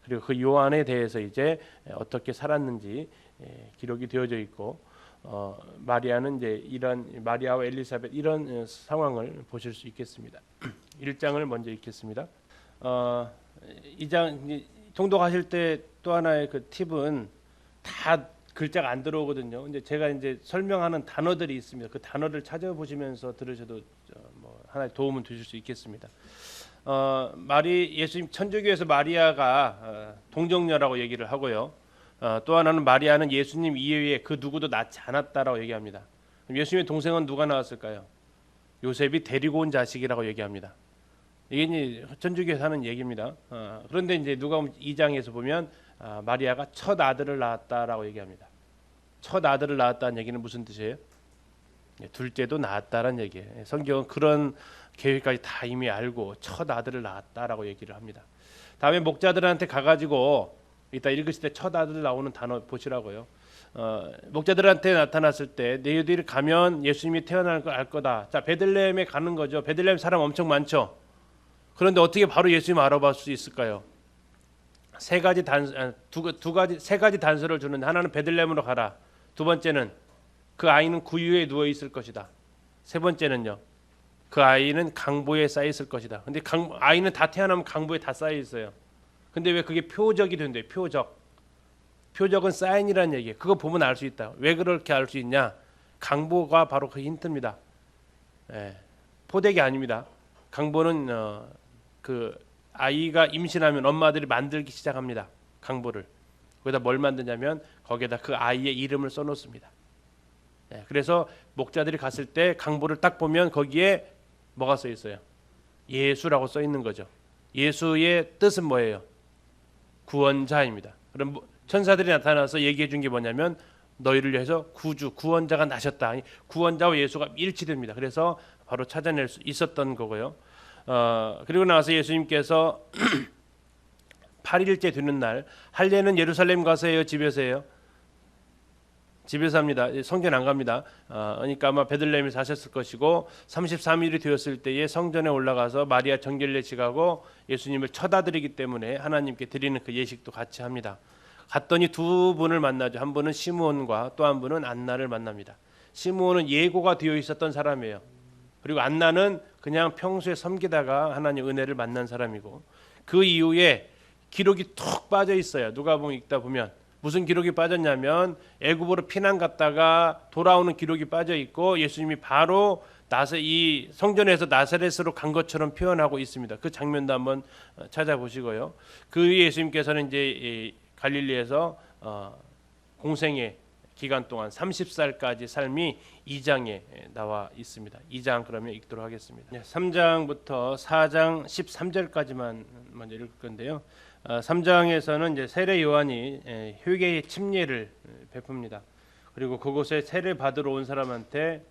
그리고 그 요한에 대해서 이제 어떻게 살았는지 기록이 되어져 있고 마리아는 이제 이런 마리아와 엘리사벳 이런 상황을 보실 수 있겠습니다. 1장을 먼저 읽겠습니다. 2장 통독하실 때 또 하나의 그 팁은 다 글자가 안 들어오거든요. 근데 제가 이제 설명하는 단어들이 있습니다. 그 단어를 찾아보시면서 들으셔도 뭐 하나의 도움은 되실 수 있겠습니다. 예수님 천주교에서 마리아가 동정녀라고 얘기를 하고요. 또 하나는 마리아는 예수님 이외에 그 누구도 낳지 않았다라고 얘기합니다. 그럼 예수님의 동생은 누가 낳았을까요? 요셉이 데리고 온 자식이라고 얘기합니다. 이게 이제 천주교에서 하는 얘기입니다. 그런데 이제 누가복음 2장에서 보면 마리아가 첫 아들을 낳았다라고 얘기합니다. 첫 아들을 낳았다는 얘기는 무슨 뜻이에요? 둘째도 낳았다라는 얘기예요. 성경은 그런 계획까지 다 이미 알고 첫 아들을 낳았다라고 얘기를 합니다. 다음에 목자들한테 가가지고 이따 읽으실 때 첫 아들 나오는 단어 보시라고요. 목자들한테 나타났을 때 너희들이 가면 예수님이 태어날 걸 알 거다. 자, 베들레헴에 가는 거죠. 베들레헴 사람 엄청 많죠. 그런데 어떻게 바로 예수님 알아볼 수 있을까요? 세 가지 단서를 주는데 하나는 베들레헴으로 가라. 두 번째는 그 아이는 구유에 누워 있을 것이다. 세 번째는요. 그 아이는 강보에 쌓여 있을 것이다. 근데 아이는 다 태어나면 강보에 다 쌓여 있어요. 근데 왜 그게 표적이 된대요? 표적은 사인이라는 얘기예요. 그거 보면 알 수 있다. 왜 그렇게 알 수 있냐? 강보가 바로 그 힌트입니다. 포대기 아닙니다. 강보는 그 아이가 임신하면 엄마들이 만들기 시작합니다. 강보를. 거기다 뭘 만드냐면 거기에다 그 아이의 이름을 써놓습니다. 그래서 목자들이 갔을 때 강보를 딱 보면 거기에 뭐가 써 있어요? 예수라고 써 있는 거죠. 예수의 뜻은 뭐예요? 구원자입니다. 그럼 천사들이 나타나서 얘기해 준 게 뭐냐면 너희를 위해서 구원자가 나셨다. 구원자와 예수가 일치됩니다. 그래서 바로 찾아낼 수 있었던 거고요. 그리고 나서 예수님께서 8일째 되는 날 할례는 예루살렘 가서 해요, 집에서 해요? 집에서 합니다. 성전 안 갑니다. 그러니까 아마 베들레헴에 사셨을 것이고 33일이 되었을 때에 성전에 올라가서 마리아 정결례 지가고 예수님을 쳐다드리기 때문에 하나님께 드리는 그 예식도 같이 합니다. 갔더니 두 분을 만나죠. 한 분은 시므온과 또 한 분은 안나를 만납니다. 시므온은 예고가 되어 있었던 사람이에요. 그리고 안나는 그냥 평소에 섬기다가 하나님 은혜를 만난 사람이고, 그 이후에 기록이 툭 빠져 있어요. 누가복음 읽다 보면 무슨 기록이 빠졌냐면 애굽으로 피난 갔다가 돌아오는 기록이 빠져 있고, 예수님이 바로 이 성전에서 나사렛으로 간 것처럼 표현하고 있습니다. 그 장면도 한번 찾아보시고요. 그 예수님께서는 이제 갈릴리에서 공생의 기간 동안 30살까지 삶이 2장에 나와 있습니다. 2장 그러면 읽도록 하겠습니다. 3장부터 4장 13절까지만 먼저 읽을 건데요. 3장에서는 이제 세례 요한이 회개의 침례를 베풉니다. 그리고 그곳에 세례 받으러 온 사람한테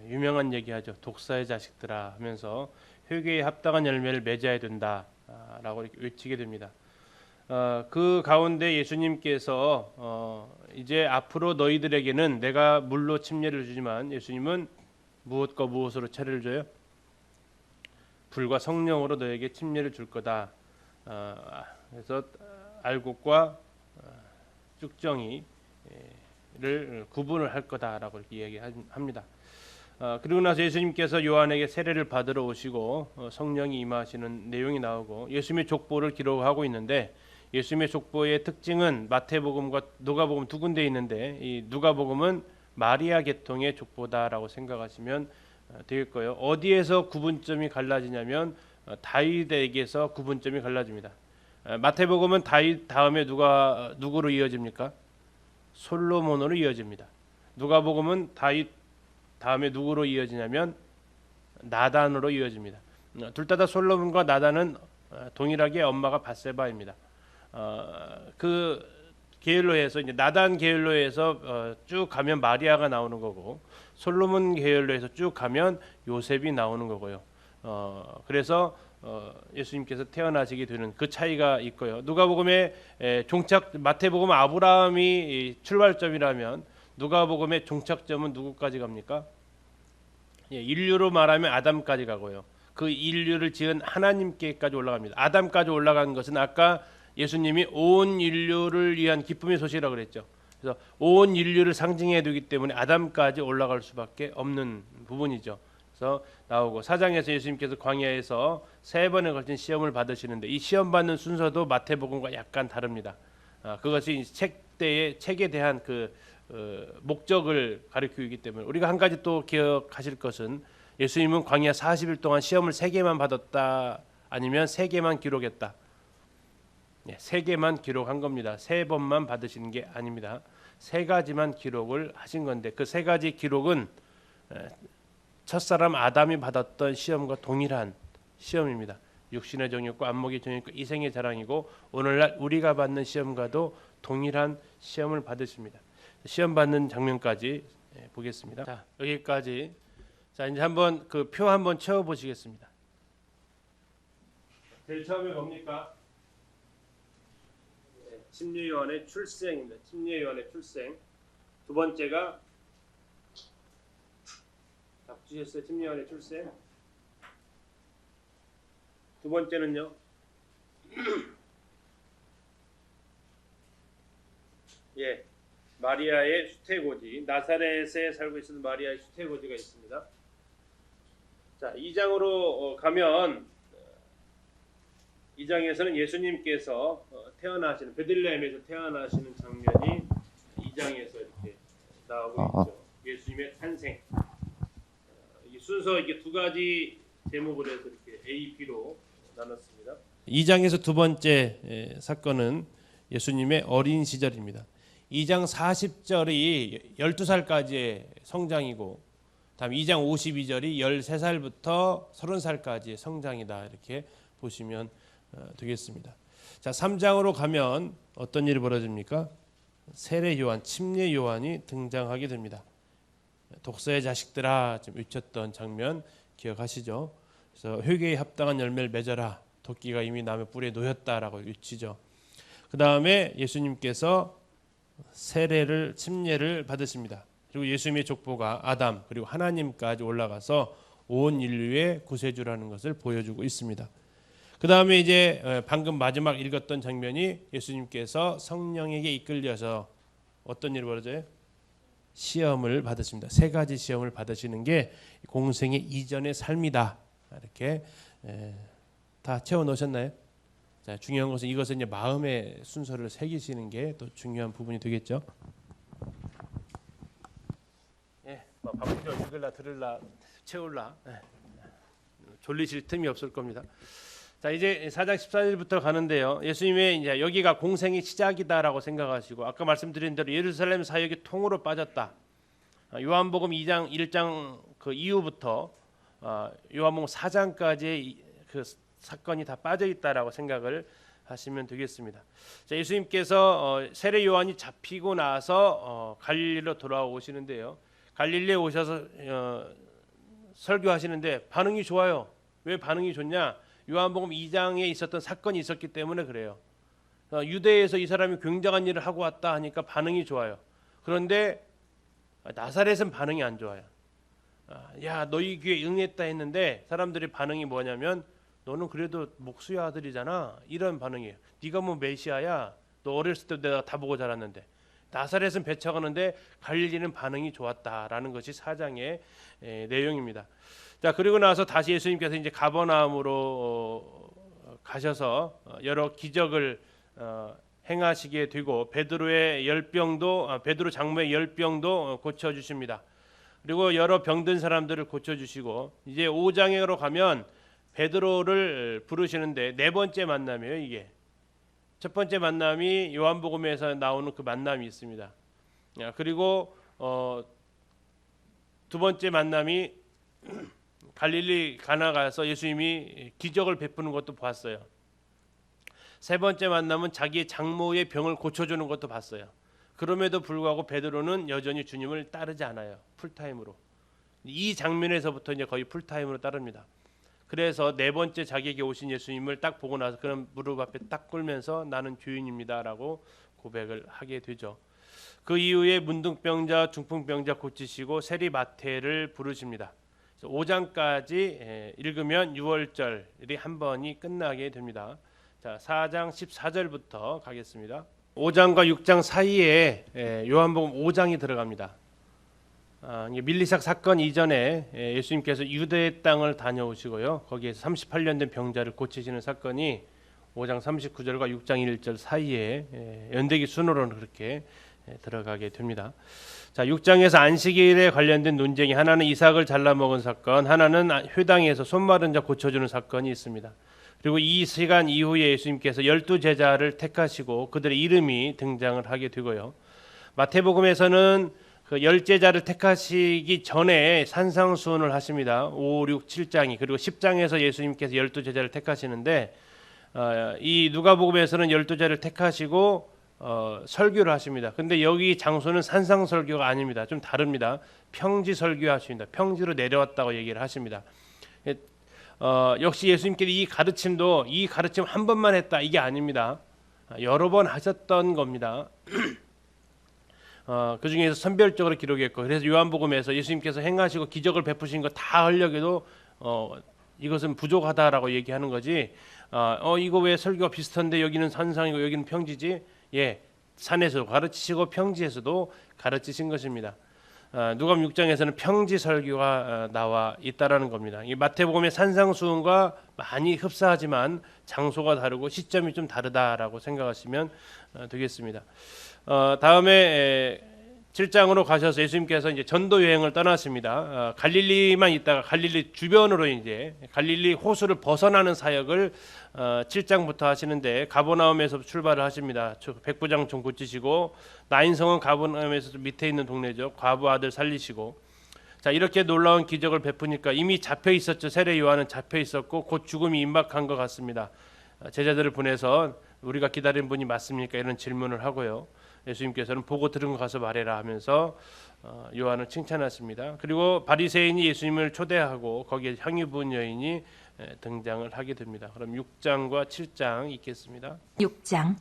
유명한 얘기하죠. 독사의 자식들아 하면서 회개에 합당한 열매를 맺어야 된다라고 이렇게 외치게 됩니다. 그 가운데 예수님께서 이제 앞으로 너희들에게는 내가 물로 침례를 주지만, 예수님은 무엇과 무엇으로 차례를 줘요? 불과 성령으로 너에게 침례를 줄 거다. 그래서 알곡과 쭉정이를 구분을 할 거다라고 이렇게 얘기합니다. 그리고 나서 예수님께서 요한에게 세례를 받으러 오시고 성령이 임하시는 내용이 나오고 예수님의 족보를 기록하고 있는데, 예수님의 족보의 특징은 마태복음과 누가복음 두 군데 있는데, 이 누가복음은 마리아 계통의 족보다라고 생각하시면 되겠고요. 어디에서 구분점이 갈라지냐면 다윗에게서 구분점이 갈라집니다. 마태복음은 다윗 다음에 누구로 이어집니까? 솔로몬으로 이어집니다. 누가복음은 다윗 다음에 누구로 이어지냐면 나단으로 이어집니다. 둘 다 솔로몬과 나단은 동일하게 엄마가 밧세바입니다. 그 계열로 해서 이제 나단 계열로 해서 쭉 가면 마리아가 나오는 거고, 솔로몬 계열로 해서 쭉 가면 요셉이 나오는 거고요. 그래서 예수님께서 태어나시게 되는 그 차이가 있고요. 누가복음의 마태복음 아브라함이 출발점이라면 누가복음의 종착점은 누구까지 갑니까? 인류로 말하면 아담까지 가고요. 그 인류를 지은 하나님께까지 올라갑니다. 아담까지 올라간 것은 아까 예수님이 온 인류를 위한 기쁨의 소식이라고 그랬죠. 그래서 온 인류를 상징해 두기 때문에 아담까지 올라갈 수밖에 없는 부분이죠. 그래서 나오고, 4장에서 예수님께서 광야에서 3번에 걸친 시험을 받으시는데, 이 시험 받는 순서도 마태복음과 약간 다릅니다. 그것이 책에 대한 그 목적을 가리키기 때문에, 우리가 한 가지 또 기억하실 것은, 예수님은 광야 40일 동안 시험을 3개만 받았다, 아니면 3개만 기록했다. 3개만 기록한 겁니다. 3번만 받으시는 게 아닙니다. 3가지만 기록을 하신 건데, 그 3가지 기록은 첫사람 아담이 받았던 시험과 동일한 시험입니다. 육신의 정욕과 안목의 정욕과 이생의 자랑이고, 오늘날 우리가 받는 시험과도 동일한 시험을 받으십니다. 시험 받는 장면까지 보겠습니다. 자, 여기까지. 자, 이제 한번 그 표 한번 채워 보시겠습니다. 제일 처음에 뭡니까? 침례 요한의 출생입니다. 침례 요한의 출생. 두 번째가 주셨어요. 침례 요한의 출생. 두 번째는요. 마리아의 수태고지. 나사렛에 살고 있었던 마리아의 수태고지가 있습니다. 자, 2장으로 가면 2장에서는 예수님께서 태어나시는, 베들레헴에서 태어나시는 장면이 2장에서 이렇게 나오고 있죠. 예수님의 탄생. 이 순서 이게 두 가지 제목으로 해서 이렇게 A, B로 나눴습니다. 2장에서 두 번째 사건은 예수님의 어린 시절입니다. 2장 40절이 12살까지의 성장이고, 다음 2장 52절이 13살부터 30살까지의 성장이다, 이렇게 보시면 되겠습니다. 자, 3장으로 가면 어떤 일이 벌어집니까? 세례 요한, 침례 요한이 등장하게 됩니다. 독사의 자식들아 지금 외쳤던 장면 기억하시죠? 그래서 회개에 합당한 열매를 맺어라, 도끼가 이미 남의 뿔에 놓였다라고 외치죠. 그 다음에 예수님께서 세례를 침례를 받으십니다. 그리고 예수님의 족보가 아담 그리고 하나님까지 올라가서 온 인류의 구세주라는 것을 보여주고 있습니다. 그 다음에 이제 방금 마지막 읽었던 장면이 예수님께서 성령에게 이끌려서 어떤 일이 벌어져요? 시험을 받으십니다. 세 가지 시험을 받으시는 게 공생의 이전의 삶이다. 이렇게 다 채워 넣으셨나요? 자, 중요한 것은 이것은 이제 마음의 순서를 새기시는 게 또 중요한 부분이 되겠죠. 예, 뭐 바쁘죠. 읽을라 들을라 채울라 졸리실 틈이 없을 겁니다. 자, 이제 4장 14절부터 가는데요. 예수님의 이제 여기가 공생의 시작이다라고 생각하시고 아까 말씀드린 대로 예루살렘 사역이 통으로 빠졌다. 요한복음 2장 1장 그 이후부터 요한복음 4장까지의 그 사건이 다 빠져 있다라고 생각을 하시면 되겠습니다. 자, 예수님께서 세례 요한이 잡히고 나서 갈릴리로 돌아오시는데요. 갈릴리에 오셔서 설교하시는데 반응이 좋아요. 왜 반응이 좋냐? 요한복음 2장에 있었던 사건이 있었기 때문에 그래요. 유대에서 이 사람이 굉장한 일을 하고 왔다 하니까 반응이 좋아요. 그런데 나사렛은 반응이 안 좋아요. 야, 너희 귀에 응했다 했는데 사람들의 반응이 뭐냐면 너는 그래도 목수의 아들이잖아. 이런 반응이에요. 네가 뭐 메시아야. 너 어렸을 때 내가 다 보고 자랐는데. 나사렛은 배척하는데 갈릴리는 반응이 좋았다라는 것이 4장의 내용입니다. 자, 그리고 나서 다시 예수님께서 이제 가버나움으로 가셔서 여러 기적을 행하시게 되고 베드로의 열병도 베드로 장모의 열병도 고쳐 주십니다. 그리고 여러 병든 사람들을 고쳐 주시고 이제 5장으로 가면 베드로를 부르시는데 네 번째 만남이에요. 이게 첫 번째 만남이 요한복음에서 나오는 그 만남이 있습니다. 그리고 두 번째 만남이 갈릴리 가나 가서 예수님이 기적을 베푸는 것도 봤어요. 세 번째 만남은 자기의 장모의 병을 고쳐주는 것도 봤어요. 그럼에도 불구하고 베드로는 여전히 주님을 따르지 않아요. 풀타임으로. 이 장면에서부터 이제 거의 풀타임으로 따릅니다. 그래서 네 번째 자기에게 오신 예수님을 딱 보고 나서 그런 무릎 앞에 딱 꿇으면서 나는 죄인입니다라고 고백을 하게 되죠. 그 이후에 문둥병자, 중풍병자 고치시고 세리 마태를 부르십니다. 5장까지 읽으면 6월절이 한 번이 끝나게 됩니다. 자, 4장 14절부터 가겠습니다. 5장과 6장 사이에 요한복음 5장이 들어갑니다. 밀리삭 사건 이전에 예수님께서 유대 땅을 다녀오시고요. 거기에서 38년 된 병자를 고치시는 사건이 5장 39절과 6장 1절 사이에 연대기 순으로는 그렇게 들어가게 됩니다. 자, 6장에서 안식일에 관련된 논쟁이 하나는 이삭을 잘라 먹은 사건, 하나는 회당에서 손 마른 자 고쳐주는 사건이 있습니다. 그리고 이 시간 이후에 예수님께서 12제자를 택하시고 그들의 이름이 등장을 하게 되고요. 마태복음에서는 그 10제자를 택하시기 전에 산상수훈을 하십니다. 5, 6, 7장이 그리고 10장에서 예수님께서 12제자를 택하시는데 이 누가복음에서는 12제자를 택하시고 설교를 하십니다. 근데 여기 장소는 산상설교가 아닙니다. 좀 다릅니다. 평지 설교하십니다. 평지로 내려왔다고 얘기를 하십니다. 역시 예수님께서 이 가르침 한 번만 했다 이게 아닙니다. 여러 번 하셨던 겁니다. 그 중에서 선별적으로 기록했고 그래서 요한복음에서 예수님께서 행하시고 기적을 베푸신 거 다 하려고도 이것은 부족하다라고 얘기하는 거지. 이거 왜 설교가 비슷한데 여기는 산상이고 여기는 평지지? 예, 산에서 가르치시고 평지에서도 가르치신 것입니다. 누가복음 6장에서는 평지 설교가 나와 있다라는 겁니다. 이 마태복음의 산상수훈과 많이 흡사하지만 장소가 다르고 시점이 좀 다르다라고 생각하시면 되겠습니다. 다음에 7장으로 가셔서 예수님께서 이제 전도 여행을 떠나십니다. 갈릴리만 있다가 갈릴리 주변으로 이제 갈릴리 호수를 벗어나는 사역을 7장부터 하시는데 가버나움에서 출발을 하십니다. 백부장총 고치시고 나인성은 가버나움에서 밑에 있는 동네죠. 과부 아들 살리시고 자 이렇게 놀라운 기적을 베푸니까 이미 잡혀 있었죠. 세례 요한은 잡혀 있었고 곧 죽음이 임박한 것 같습니다. 제자들을 보내서 우리가 기다린 분이 맞습니까? 이런 질문을 하고요. 예수님께서는 보고 들은 거 가서 말해라 하면서 요한을 칭찬하십니다. 그리고 바리새인이 예수님을 초대하고 거기에 향유 부은 여인이 등장을 하게 됩니다. 그럼 6장과 7장 읽겠습니다. 6장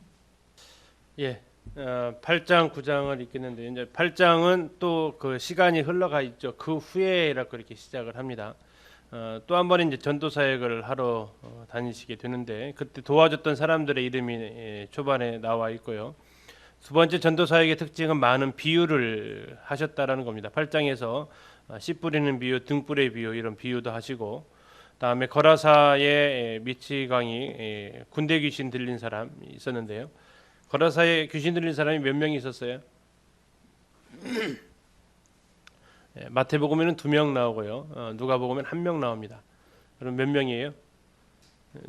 예, 8장 9장을 읽겠는데 이제 8장은 또 그 시간이 흘러가 있죠. 그 후에라고 이렇게 시작을 합니다. 또 한 번 이제 전도 사역을 하러 다니시게 되는데 그때 도와줬던 사람들의 이름이 초반에 나와 있고요. 두 번째 전도 사역의 특징은 많은 비유를 하셨다라는 겁니다. 8장에서 씨 뿌리는 비유, 등불의 비유 이런 비유도 하시고 다음에 거라사의 미치광이 군대 귀신 들린 사람 있었는데요. 거라사에 귀신 들린 사람이 몇 명이 있었어요? 마태복음에는 2명 나오고요. 누가복음에는 1명 나옵니다. 그럼 몇 명이에요?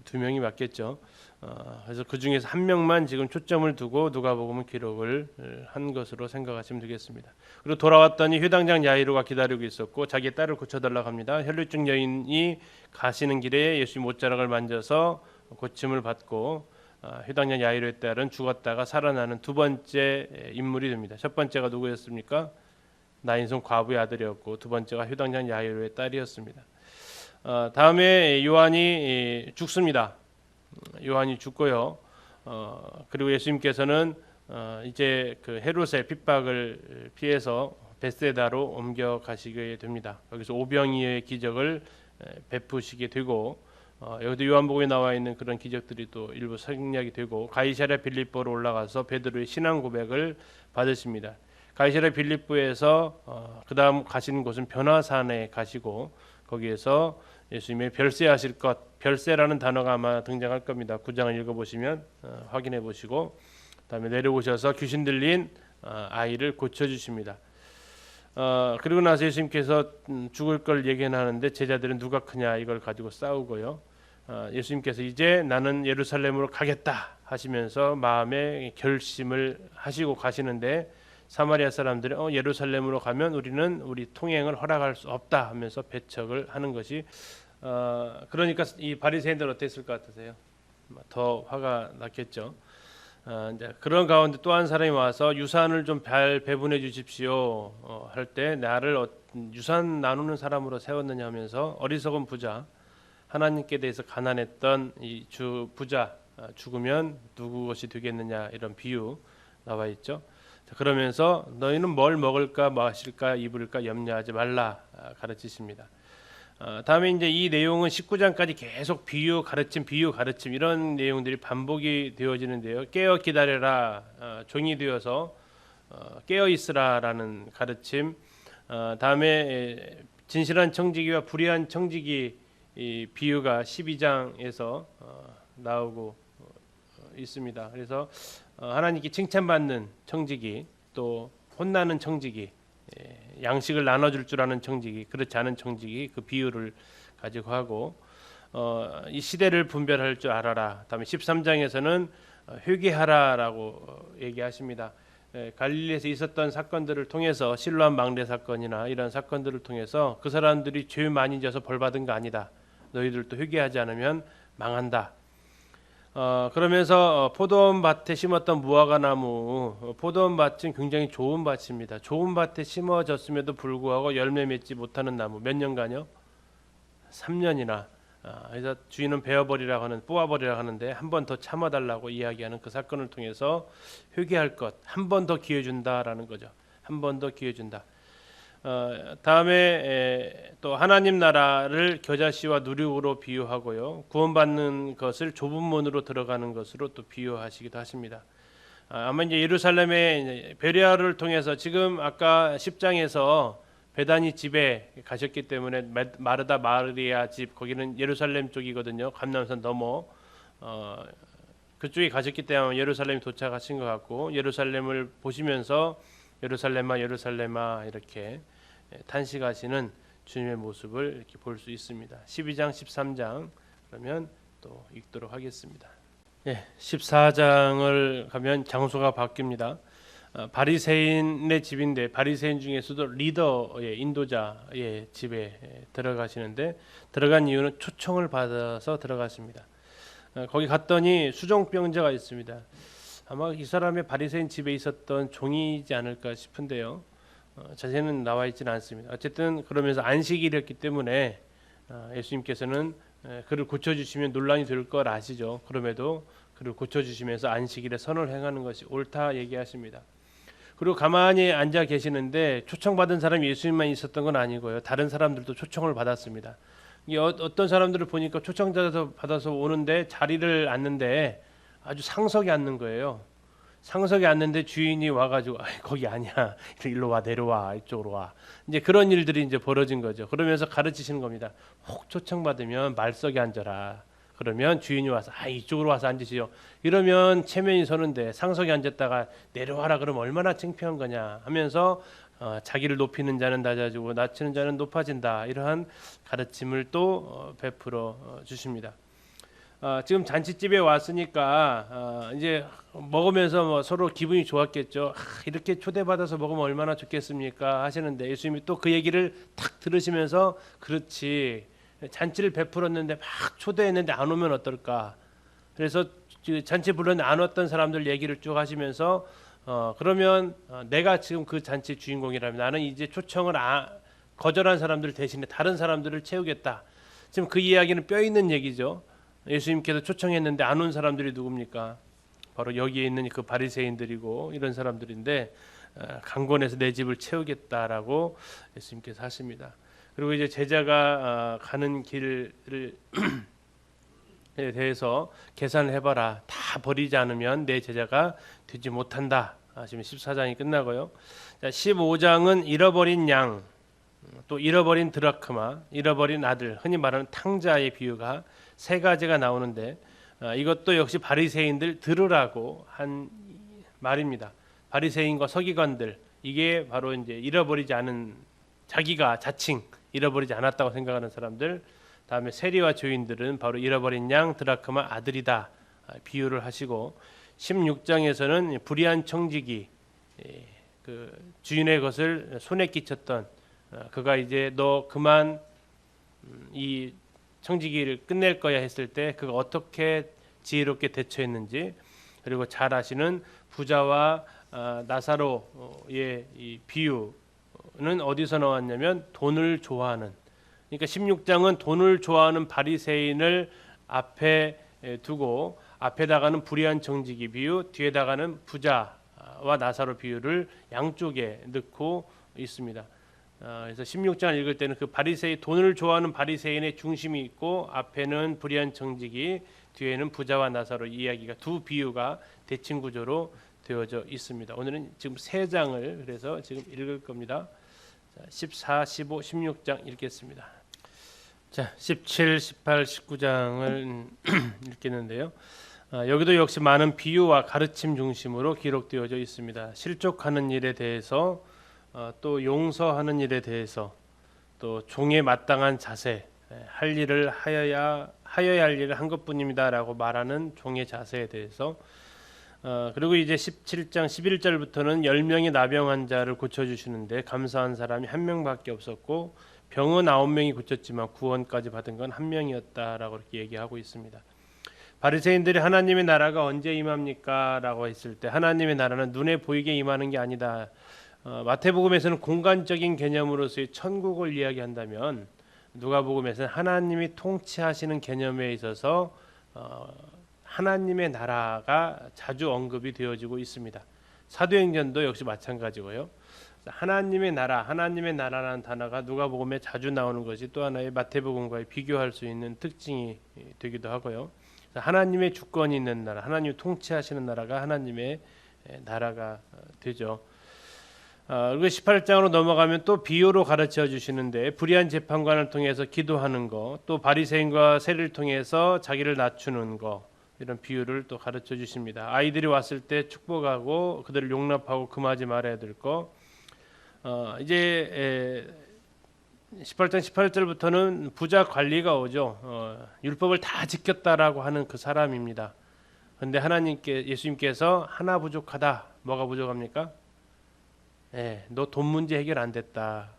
2명이 맞겠죠. 그래서 그 중에서 1명만 지금 초점을 두고 누가복음은 기록을 한 것으로 생각하시면 되겠습니다. 그리고 돌아왔더니 회당장 야이로가 기다리고 있었고 자기의 딸을 고쳐달라고 합니다. 혈루증 여인이 가시는 길에 예수님 옷자락을 만져서 고침을 받고 회당장 야이로의 딸은 죽었다가 살아나는 두 번째 인물이 됩니다. 첫 번째가 누구였습니까? 나인손 과부의 아들이었고 두 번째가 회당장 야이로의 딸이었습니다. 다음에 요한이 죽습니다. 요한이 죽고요. 그리고 예수님께서는 이제 그 헤롯의 핍박을 피해서 벳세다로 옮겨가시게 됩니다. 여기서 오병이어의 기적을 베푸시게 되고 여기도 요한복음에 나와 있는 그런 기적들이 또 일부 생략이 되고 가이사랴 빌립보로 올라가서 베드로의 신앙 고백을 받으십니다. 가이사랴 빌립보에서 그 다음 가시는 곳은 변화산에 가시고 거기에서 예수님의 별세하실 것, 별세라는 단어가 아마 등장할 겁니다. 9장을 읽어보시면 확인해 보시고 그다음에 내려오셔서 귀신 들린 아이를 고쳐주십니다. 그리고 나서 예수님께서 죽을 걸 예견하는데 제자들은 누가 크냐 이걸 가지고 싸우고요. 예수님께서 이제 나는 예루살렘으로 가겠다 하시면서 마음의 결심을 하시고 가시는데 사마리아 사람들이 예루살렘으로 가면 우리는 우리 통행을 허락할 수 없다 하면서 배척을 하는 것이 그러니까 이 바리새인들 어땠을 것 같으세요? 더 화가 났겠죠. 이제 그런 가운데 또 한 사람이 와서 유산을 좀 배분해 주십시오 할 때 나를 유산 나누는 사람으로 세웠느냐 하면서 어리석은 부자 하나님께 대해서 가난했던 이 부자 죽으면 누구 것이 되겠느냐 이런 비유 나와 있죠. 그러면서 너희는 뭘 먹을까 마실까 입을까 염려하지 말라 가르치십니다. 다음에 이제 이 내용은 19장까지 계속 비유 가르침 이런 내용들이 반복이 되어지는데요. 깨어 기다려라 종이 되어서 깨어 있으라라는 가르침. 다음에 진실한 청지기와 불의한 청지기 이 비유가 12장에서 나오고 있습니다. 그래서 하나님께 칭찬받는 청지기 또 혼나는 청지기 양식을 나눠줄 줄 아는 청지기 그렇지 않은 청지기 그 비유를 가지고 하고 이 시대를 분별할 줄 알아라. 다음에 13장에서는 회개하라라고 얘기하십니다. 갈릴리에서 있었던 사건들을 통해서 실로암 망대 사건이나 이런 사건들을 통해서 그 사람들이 죄 많이 져서 벌 받은 거 아니다. 너희들도 회개하지 않으면 망한다. 그러면서 포도원 밭에 심었던 무화과 나무, 포도원 밭은 굉장히 좋은 밭입니다. 좋은 밭에 심어졌음에도 불구하고 열매 맺지 못하는 나무 몇 년간요? 3년이나. 그래서 주인은 베어버리라고 하는 뽑아버리라고 하는데 한 번 더 참아달라고 이야기하는 그 사건을 통해서 회개할 것 한 번 더 기회 준다라는 거죠. 한 번 더 기회 준다. 다음에 또 하나님 나라를 겨자씨와 누룩으로 비유하고요. 구원받는 것을 좁은 문으로 들어가는 것으로 또 비유하시기도 하십니다. 아마 이제 예루살렘의 베레아를 통해서 지금 아까 10장에서 베다니 집에 가셨기 때문에 마르다 마리아 집 거기는 예루살렘 쪽이거든요. 감람산 넘어 그쪽에 가셨기 때문에 예루살렘에 도착하신 것 같고 예루살렘을 보시면서 예루살렘아 예루살렘아 이렇게 탄식하시는 주님의 모습을 이렇게 볼 수 있습니다. 12장 13장 그러면 또 읽도록 하겠습니다. 14장을 가면 장소가 바뀝니다. 바리새인의 집인데 바리새인 중에서도 리더의 인도자의 집에 들어가시는데 들어간 이유는 초청을 받아서 들어갔습니다. 거기 갔더니 수종병자가 있습니다. 아마 이 사람의 바리새인 집에 있었던 종이지 않을까 싶은데요. 자세는 나와 있지는 않습니다. 어쨌든 그러면서 안식일이었기 때문에 예수님께서는 그를 고쳐주시면 논란이 될 걸 아시죠. 그럼에도 그리고 고쳐주시면서 안식일에 선을 행하는 것이 옳다 얘기하십니다. 그리고 가만히 앉아 계시는데 초청받은 사람이 예수님만 있었던 건 아니고요. 다른 사람들도 초청을 받았습니다. 이게 어떤 사람들을 보니까 초청자에서 받아서 오는데 자리를 앉는데 아주 상석에 앉는 거예요. 상석에 앉는데 주인이 와가지고 거기 아니야, 일로 와, 내려와, 이쪽으로 와. 이제 그런 일들이 이제 벌어진 거죠. 그러면서 가르치시는 겁니다. 혹 초청받으면 말석에 앉아라. 그러면 주인이 와서 이쪽으로 와서 앉으시죠. 이러면 체면이 서는데 상석에 앉았다가 내려와라 그러면 얼마나 창피한 거냐 하면서 자기를 높이는 자는 낮아지고 낮추는 자는 높아진다. 이러한 가르침을 또 베풀어 주십니다. 지금 잔치집에 왔으니까 이제 먹으면서 뭐 서로 기분이 좋았겠죠. 이렇게 초대받아서 먹으면 얼마나 좋겠습니까 하시는데 예수님이 또 그 얘기를 탁 들으시면서 그렇지, 잔치를 베풀었는데 막 초대했는데 안 오면 어떨까. 그래서 잔치 불렀는데 안 왔던 사람들 얘기를 쭉 하시면서 그러면 내가 지금 그 잔치 주인공이라면 나는 이제 초청을 거절한 사람들 대신에 다른 사람들을 채우겠다. 지금 그 이야기는 뼈 있는 얘기죠. 예수님께서 초청했는데 안 온 사람들이 누굽니까? 바로 여기에 있는 그 바리새인들이고 이런 사람들인데 강권해서 내 집을 채우겠다라고 예수님께서 하십니다. 그리고 이제 제자가 가는 길을 대해서 계산을 해봐라. 다 버리지 않으면 내 제자가 되지 못한다. 지금 14장이 끝나고요. 15장은 잃어버린 양, 또 잃어버린 드라크마, 잃어버린 아들, 흔히 말하는 탕자의 비유가 세 가지가 나오는데 이것도 역시 바리새인들 들으라고 한 말입니다. 바리새인과 서기관들, 이게 바로 이제 잃어버리지 않은, 자기가 자칭 잃어버리지 않았다고 생각하는 사람들. 다음에 세리와 죄인들은 바로 잃어버린 양 드라크마 아들이다 비유를 하시고, 16장에서는 불의한 청지기, 그 주인의 것을 손에 끼쳤던 그가 이제 너 그만 이 청지기를 끝낼 거야 했을 때 그가 어떻게 지혜롭게 대처했는지, 그리고 잘 아시는 부자와 나사로의 이 비유는 어디서 나왔냐면 돈을 좋아하는, 그러니까 16장은 돈을 좋아하는 바리새인을 앞에 두고 앞에다가는 불의한 청지기 비유, 뒤에다가는 부자와 나사로 비유를 양쪽에 넣고 있습니다. 그래서 16장을 읽을 때는 그 바리새인, 돈을 좋아하는 바리새인의 중심이 있고 앞에는 불의한 청지기, 뒤에는 부자와 나사로 이야기가, 두 비유가 대칭 구조로 되어져 있습니다. 오늘은 지금 세 장을 그래서 지금 읽을 겁니다. 14, 15, 16장 읽겠습니다. 자, 17, 18, 19장을 읽겠는데요. 여기도 역시 많은 비유와 가르침 중심으로 기록되어져 있습니다. 실족하는 일에 대해서, 또 용서하는 일에 대해서, 또 종에 마땅한 자세, 할 일을 하여야 할 일을 한 것뿐입니다라고 말하는 종의 자세에 대해서, 그리고 이제 17장 11절부터는 10명의 나병 환자를 고쳐주시는데 감사한 사람이 한 명밖에 없었고 병은 9명이 고쳤지만 구원까지 받은 건 한 명이었다라고 이렇게 얘기하고 있습니다. 바리새인들이 하나님의 나라가 언제 임합니까? 라고 했을 때 하나님의 나라는 눈에 보이게 임하는 게 아니다. 마태복음에서는 공간적인 개념으로서의 천국을 이야기한다면 누가복음에서는 하나님이 통치하시는 개념에 있어서 하나님의 나라가 자주 언급이 되어지고 있습니다. 사도행전도 역시 마찬가지고요. 하나님의 나라라는 단어가 누가복음에 자주 나오는 것이 또 하나의 마태복음과 비교할 수 있는 특징이 되기도 하고요. 하나님의 주권이 있는 나라, 하나님이 통치하시는 나라가 하나님의 나라가 되죠. 그리고 18장으로 넘어가면 또 비유로 가르쳐 주시는데 불의한 재판관을 통해서 기도하는 거, 또 바리새인과 세리를 통해서 자기를 낮추는 거, 이런 비유를 또 가르쳐 주십니다. 아이들이 왔을 때 축복하고 그들을 용납하고 금하지 말아야 될 거. 이제 18장 18절부터는 부자 관리가 오죠. 율법을 다 지켰다라고 하는 그 사람입니다. 그런데 예수님께서 하나 부족하다. 뭐가 부족합니까? 너 돈 문제 해결 안 됐다.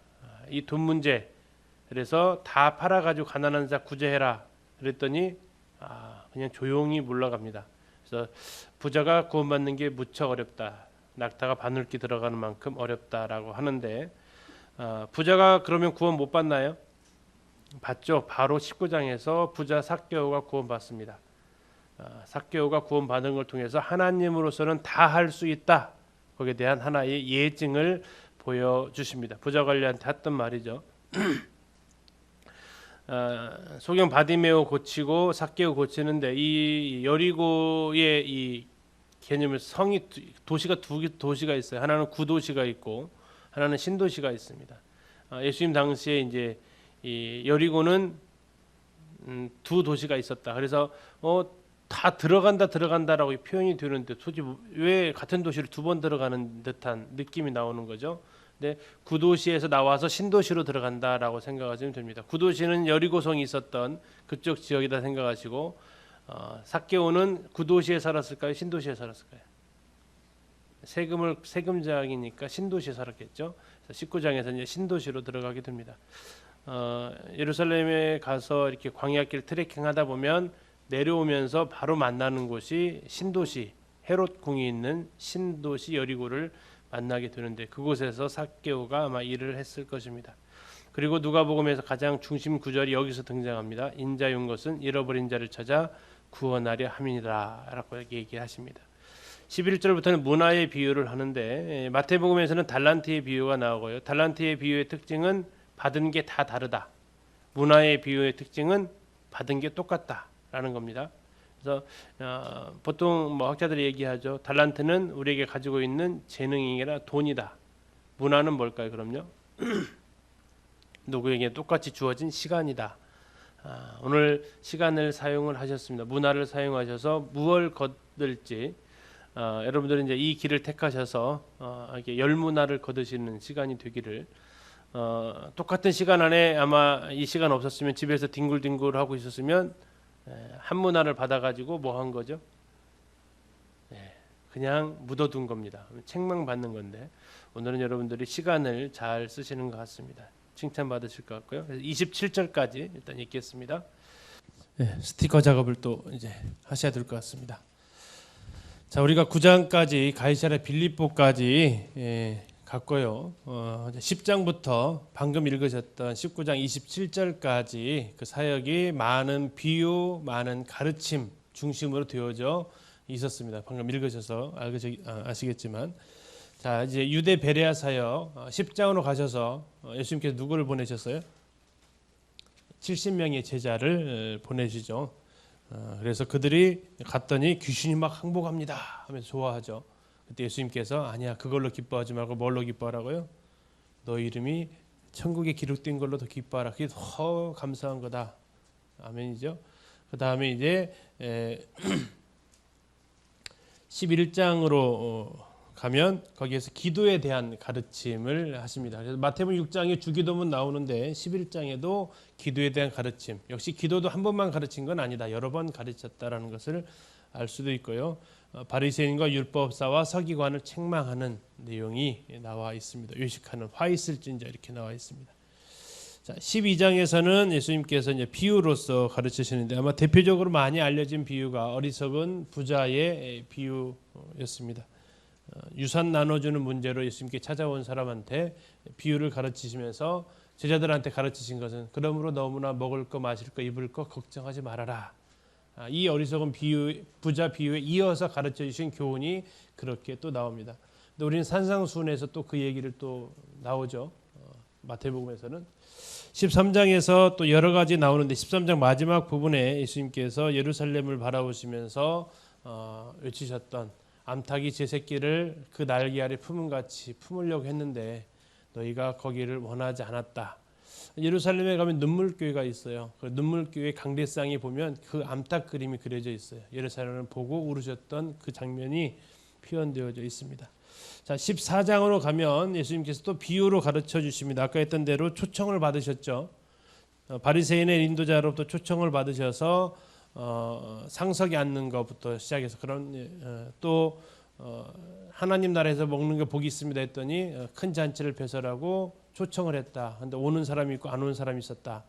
이 돈 문제, 그래서 다 팔아가지고 가난한 자 구제해라. 그랬더니 그냥 조용히 물러갑니다. 그래서 부자가 구원받는 게 무척 어렵다. 낙타가 바늘기 들어가는 만큼 어렵다라고 하는데, 부자가 그러면 구원 못 받나요? 받죠. 바로 19장에서 부자 삭개오가 구원받습니다. 삭개오가 구원받은 걸 통해서 하나님으로서는 다 할 수 있다. 거기에 대한 하나의 예증을 보여주십니다. 부자 관리한테 했던 말이죠. 소경 바디메오 고치고 삭개오 고치는데 이 여리고의 이 개념을 성이 도시가 두 도시가 있어요. 하나는 구도시가 있고 하나는 신도시가 있습니다. 예수님 당시에 이제 이 여리고는 두 도시가 있었다. 그래서 다 들어간다라고 표현이 되는데 도대체 왜 같은 도시를 두 번 들어가는 듯한 느낌이 나오는 거죠. 근데 구도시에서 나와서 신도시로 들어간다라고 생각하시면 됩니다. 구도시는 여리고성이 있었던 그쪽 지역이다 생각하시고 삭개오는 구도시에 살았을까요? 신도시에 살았을까요? 세금장이니까 신도시에 살았겠죠. 19장에서 이제 신도시로 들어가게 됩니다. 예루살렘에 가서 이렇게 광야길 트레킹하다 보면 내려오면서 바로 만나는 곳이 신도시 헤롯 궁이 있는 신도시 여리고를 만나게 되는데 그곳에서 삭개오가 아마 일을 했을 것입니다. 그리고 누가복음에서 가장 중심 구절이 여기서 등장합니다. 인자의 것은 잃어버린 자를 찾아 구원하려 함이니라라고 얘기하십니다. 11절부터는 문화의 비유를 하는데 마태복음에서는 달란트의 비유가 나오고요. 달란트의 비유의 특징은 받은 게 다 다르다. 문화의 비유의 특징은 받은 게 똑같다라는 겁니다. 그래서 보통 학자들이 얘기하죠. 달란트는 우리에게 가지고 있는 재능이나 돈이다. 문화는 뭘까요? 그럼요. 누구에게 똑같이 주어진 시간이다. 오늘 시간을 사용을 하셨습니다. 문화를 사용하셔서 무엇을 거둘지 여러분들은 이제 이 길을 택하셔서 이렇게 열문화를 거두시는 시간이 되기를 똑같은 시간 안에 아마 이 시간 없었으면 집에서 뒹굴뒹굴 하고 있었으면 한 문화를 받아가지고 뭐 한 거죠? 그냥 묻어둔 겁니다. 책망 받는 건데 오늘은 여러분들이 시간을 잘 쓰시는 것 같습니다. 칭찬 받으실 것 같고요. 27절까지 일단 읽겠습니다. 스티커 작업을 또 이제 하셔야 될 것 같습니다. 자, 우리가 9장까지 가이사랴 빌립보까지 갔고요. 10장부터 방금 읽으셨던 19장 27절까지 그 사역이 많은 비유, 많은 가르침 중심으로 되어져 있었습니다. 방금 읽으셔서 아시겠지만, 자 이제 유대 베레아 사역 10장으로 가셔서 예수님께서 누구를 보내셨어요? 70명의 제자를 보내시죠. 그래서 그들이 갔더니 귀신이 막 항복합니다 하면서 좋아하죠. 그때 예수님께서 아니야 그걸로 기뻐하지 말고 뭘로 기뻐하라고요? 너 이름이 천국에 기록된 걸로 더 기뻐하라. 그게 더 감사한 거다. 아멘이죠. 그 다음에 이제 11장으로 가면 거기에서 기도에 대한 가르침을 하십니다. 그래서 마태복음 6장에 주기도문 나오는데 11장에도 기도에 대한 가르침. 역시 기도도 한 번만 가르친 건 아니다. 여러 번 가르쳤다라는 것을 알 수도 있고요. 바리새인과 율법사와 서기관을 책망하는 내용이 나와 있습니다. 요식하는 화 있을진저 이렇게 나와 있습니다. 자, 12장에서는 예수님께서 이제 비유로서 가르치시는데 아마 대표적으로 많이 알려진 비유가 어리석은 부자의 비유였습니다. 유산 나눠주는 문제로 예수님께 찾아온 사람한테 비유를 가르치시면서 제자들한테 가르치신 것은 그러므로 너무나 먹을 거 마실 거 입을 거 걱정하지 말아라. 이 어리석은 비유, 부자 비유에 이어서 가르쳐 주신 교훈이 그렇게 또 나옵니다. 근데 우리는 산상수훈에서 또 그 얘기를 또 나오죠. 마태복음에서는 13장에서 또 여러 가지 나오는데 13장 마지막 부분에 예수님께서 예루살렘을 바라보시면서 외치셨던 암탉이 제 새끼를 그 날개 아래 품은 같이 품으려고 했는데 너희가 거기를 원하지 않았다. 예루살렘에 가면 눈물교회가 있어요. 그 눈물교회 강대상에 보면 그 암탉 그림이 그려져 있어요. 예루살렘을 보고 울으셨던 그 장면이 표현되어져 있습니다. 자, 14장으로 가면 예수님께서 또 비유로 가르쳐 주십니다. 아까 했던 대로 초청을 받으셨죠. 바리새인의 인도자로부터 초청을 받으셔서 상석에 앉는 것부터 시작해서 그런 또 하나님 나라에서 먹는 게 복이 있습니다 했더니 큰 잔치를 배설하고 초청을 했다. 그런데 오는 사람이 있고 안 오는 사람이 있었다.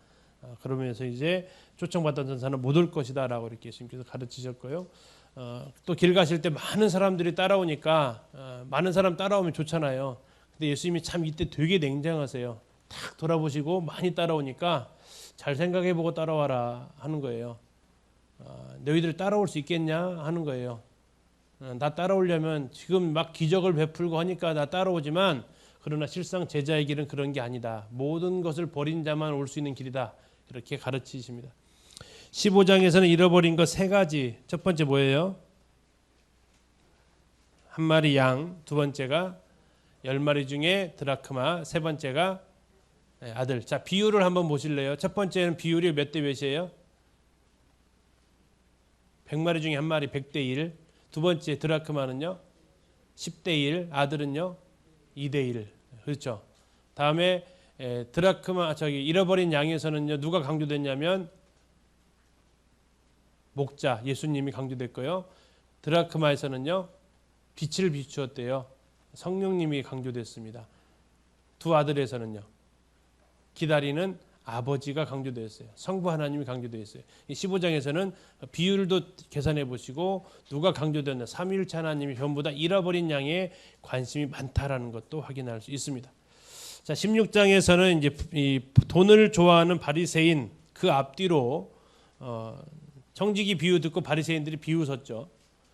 그러면서 이제 초청받았던 사람은 못 올 것이다라고 이렇게 예수님께서 가르치셨고요. 또 길 가실 때 많은 사람들이 따라오니까 많은 사람 따라오면 좋잖아요. 근데 예수님이 참 이때 되게 냉정하세요. 탁 돌아보시고 많이 따라오니까 잘 생각해보고 따라와라 하는 거예요. 너희들 따라올 수 있겠냐 하는 거예요. 나 따라오려면 지금 막 기적을 베풀고 하니까 나 따라오지만 그러나 실상 제자의 길은 그런 게 아니다. 모든 것을 버린 자만 올 수 있는 길이다. 이렇게 가르치십니다. 15장에서는 잃어버린 것 세 가지. 첫 번째 뭐예요? 한 마리 양. 두 번째가 10마리 중에 드라크마. 세 번째가 아들. 자, 비율을 한번 보실래요? 첫 번째는 비율이 몇 대 몇이에요? 100마리 중에 한 마리 100대 1. 두 번째 드라크마는요? 10대 1. 아들은요? 2대 1. 그렇죠. 다음에 드라크마 잃어버린 양에서는요. 누가 강조됐냐면 목자 예수님이 강조됐고요. 드라크마에서는요. 빛을 비추었대요. 성령님이 강조됐습니다. 두 아들에서는요. 기다리는 아버지가 강조되었어요. 성부 하나님이 강조되었어요. 15장에서는 비율도 계산해 보시고 누가 강조되었나 삼위일체 하나님이 전부 다 잃어버린 양에 관심이 많다라는 것도 확인할 수 있습니다. 자, 16장에서는 이제 이 돈을 좋아하는 바리새인 그 앞뒤로 청지기 비유 듣고 바리새인들이 비웃었죠.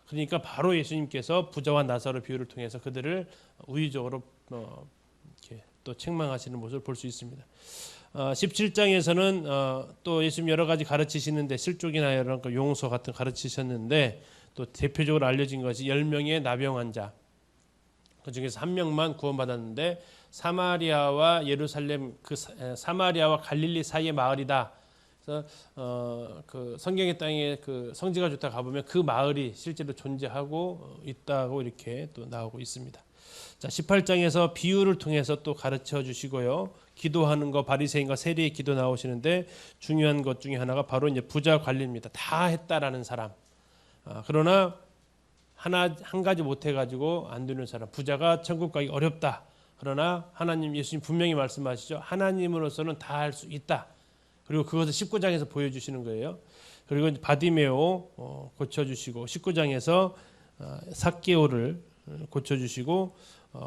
그러니까 바로 예수님께서 부자와 나사로 비유를 통해서 그들을 우의적으로 이렇게 또 책망하시는 모습을 볼 수 있습니다. 17장에서는 또 예수님 여러 가지 가르치시는데 실족이나 이런 용서 같은 가르치셨는데 또 대표적으로 알려진 것이 10명의 나병 환자 그 중에서 한 명만 구원받았는데 사마리아와 예루살렘 그 사마리아와 갈릴리 사이의 마을이다. 그래서 그 성경의 땅에 그 성지가 좋다 가보면 그 마을이 실제로 존재하고 있다고 이렇게 또 나오고 있습니다. 자, 18장에서 비유를 통해서 또 가르쳐 주시고요. 기도하는 거 바리새인과 세리의 기도 나오시는데 중요한 것 중에 하나가 바로 이제 부자 관리입니다. 다 했다라는 사람. 그러나 한 가지 못 해가지고 안 되는 사람. 부자가 천국 가기 어렵다. 그러나 하나님 예수님 분명히 말씀하시죠. 하나님으로서는 다 할 수 있다. 그리고 그것을 19장에서 보여주시는 거예요. 그리고 바디메오 고쳐주시고 19장에서 삭개오를 고쳐주시고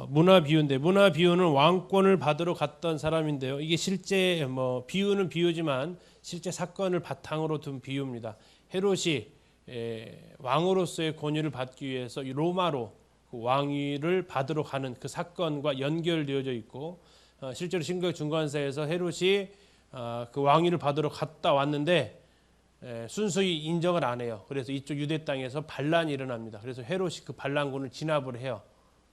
문화 비유인데 문화 비유는 왕권을 받으러 갔던 사람인데요. 이게 실제 비유는 비유지만 실제 사건을 바탕으로 둔 비유입니다. 헤롯이 왕으로서의 권위를 받기 위해서 로마로 그 왕위를 받으러 가는 그 사건과 연결되어져 있고 실제로 신구약 중간사에서 헤롯이 그 왕위를 받으러 갔다 왔는데 순수히 인정을 안 해요. 그래서 이쪽 유대 땅에서 반란이 일어납니다. 그래서 헤롯이 그 반란군을 진압을 해요.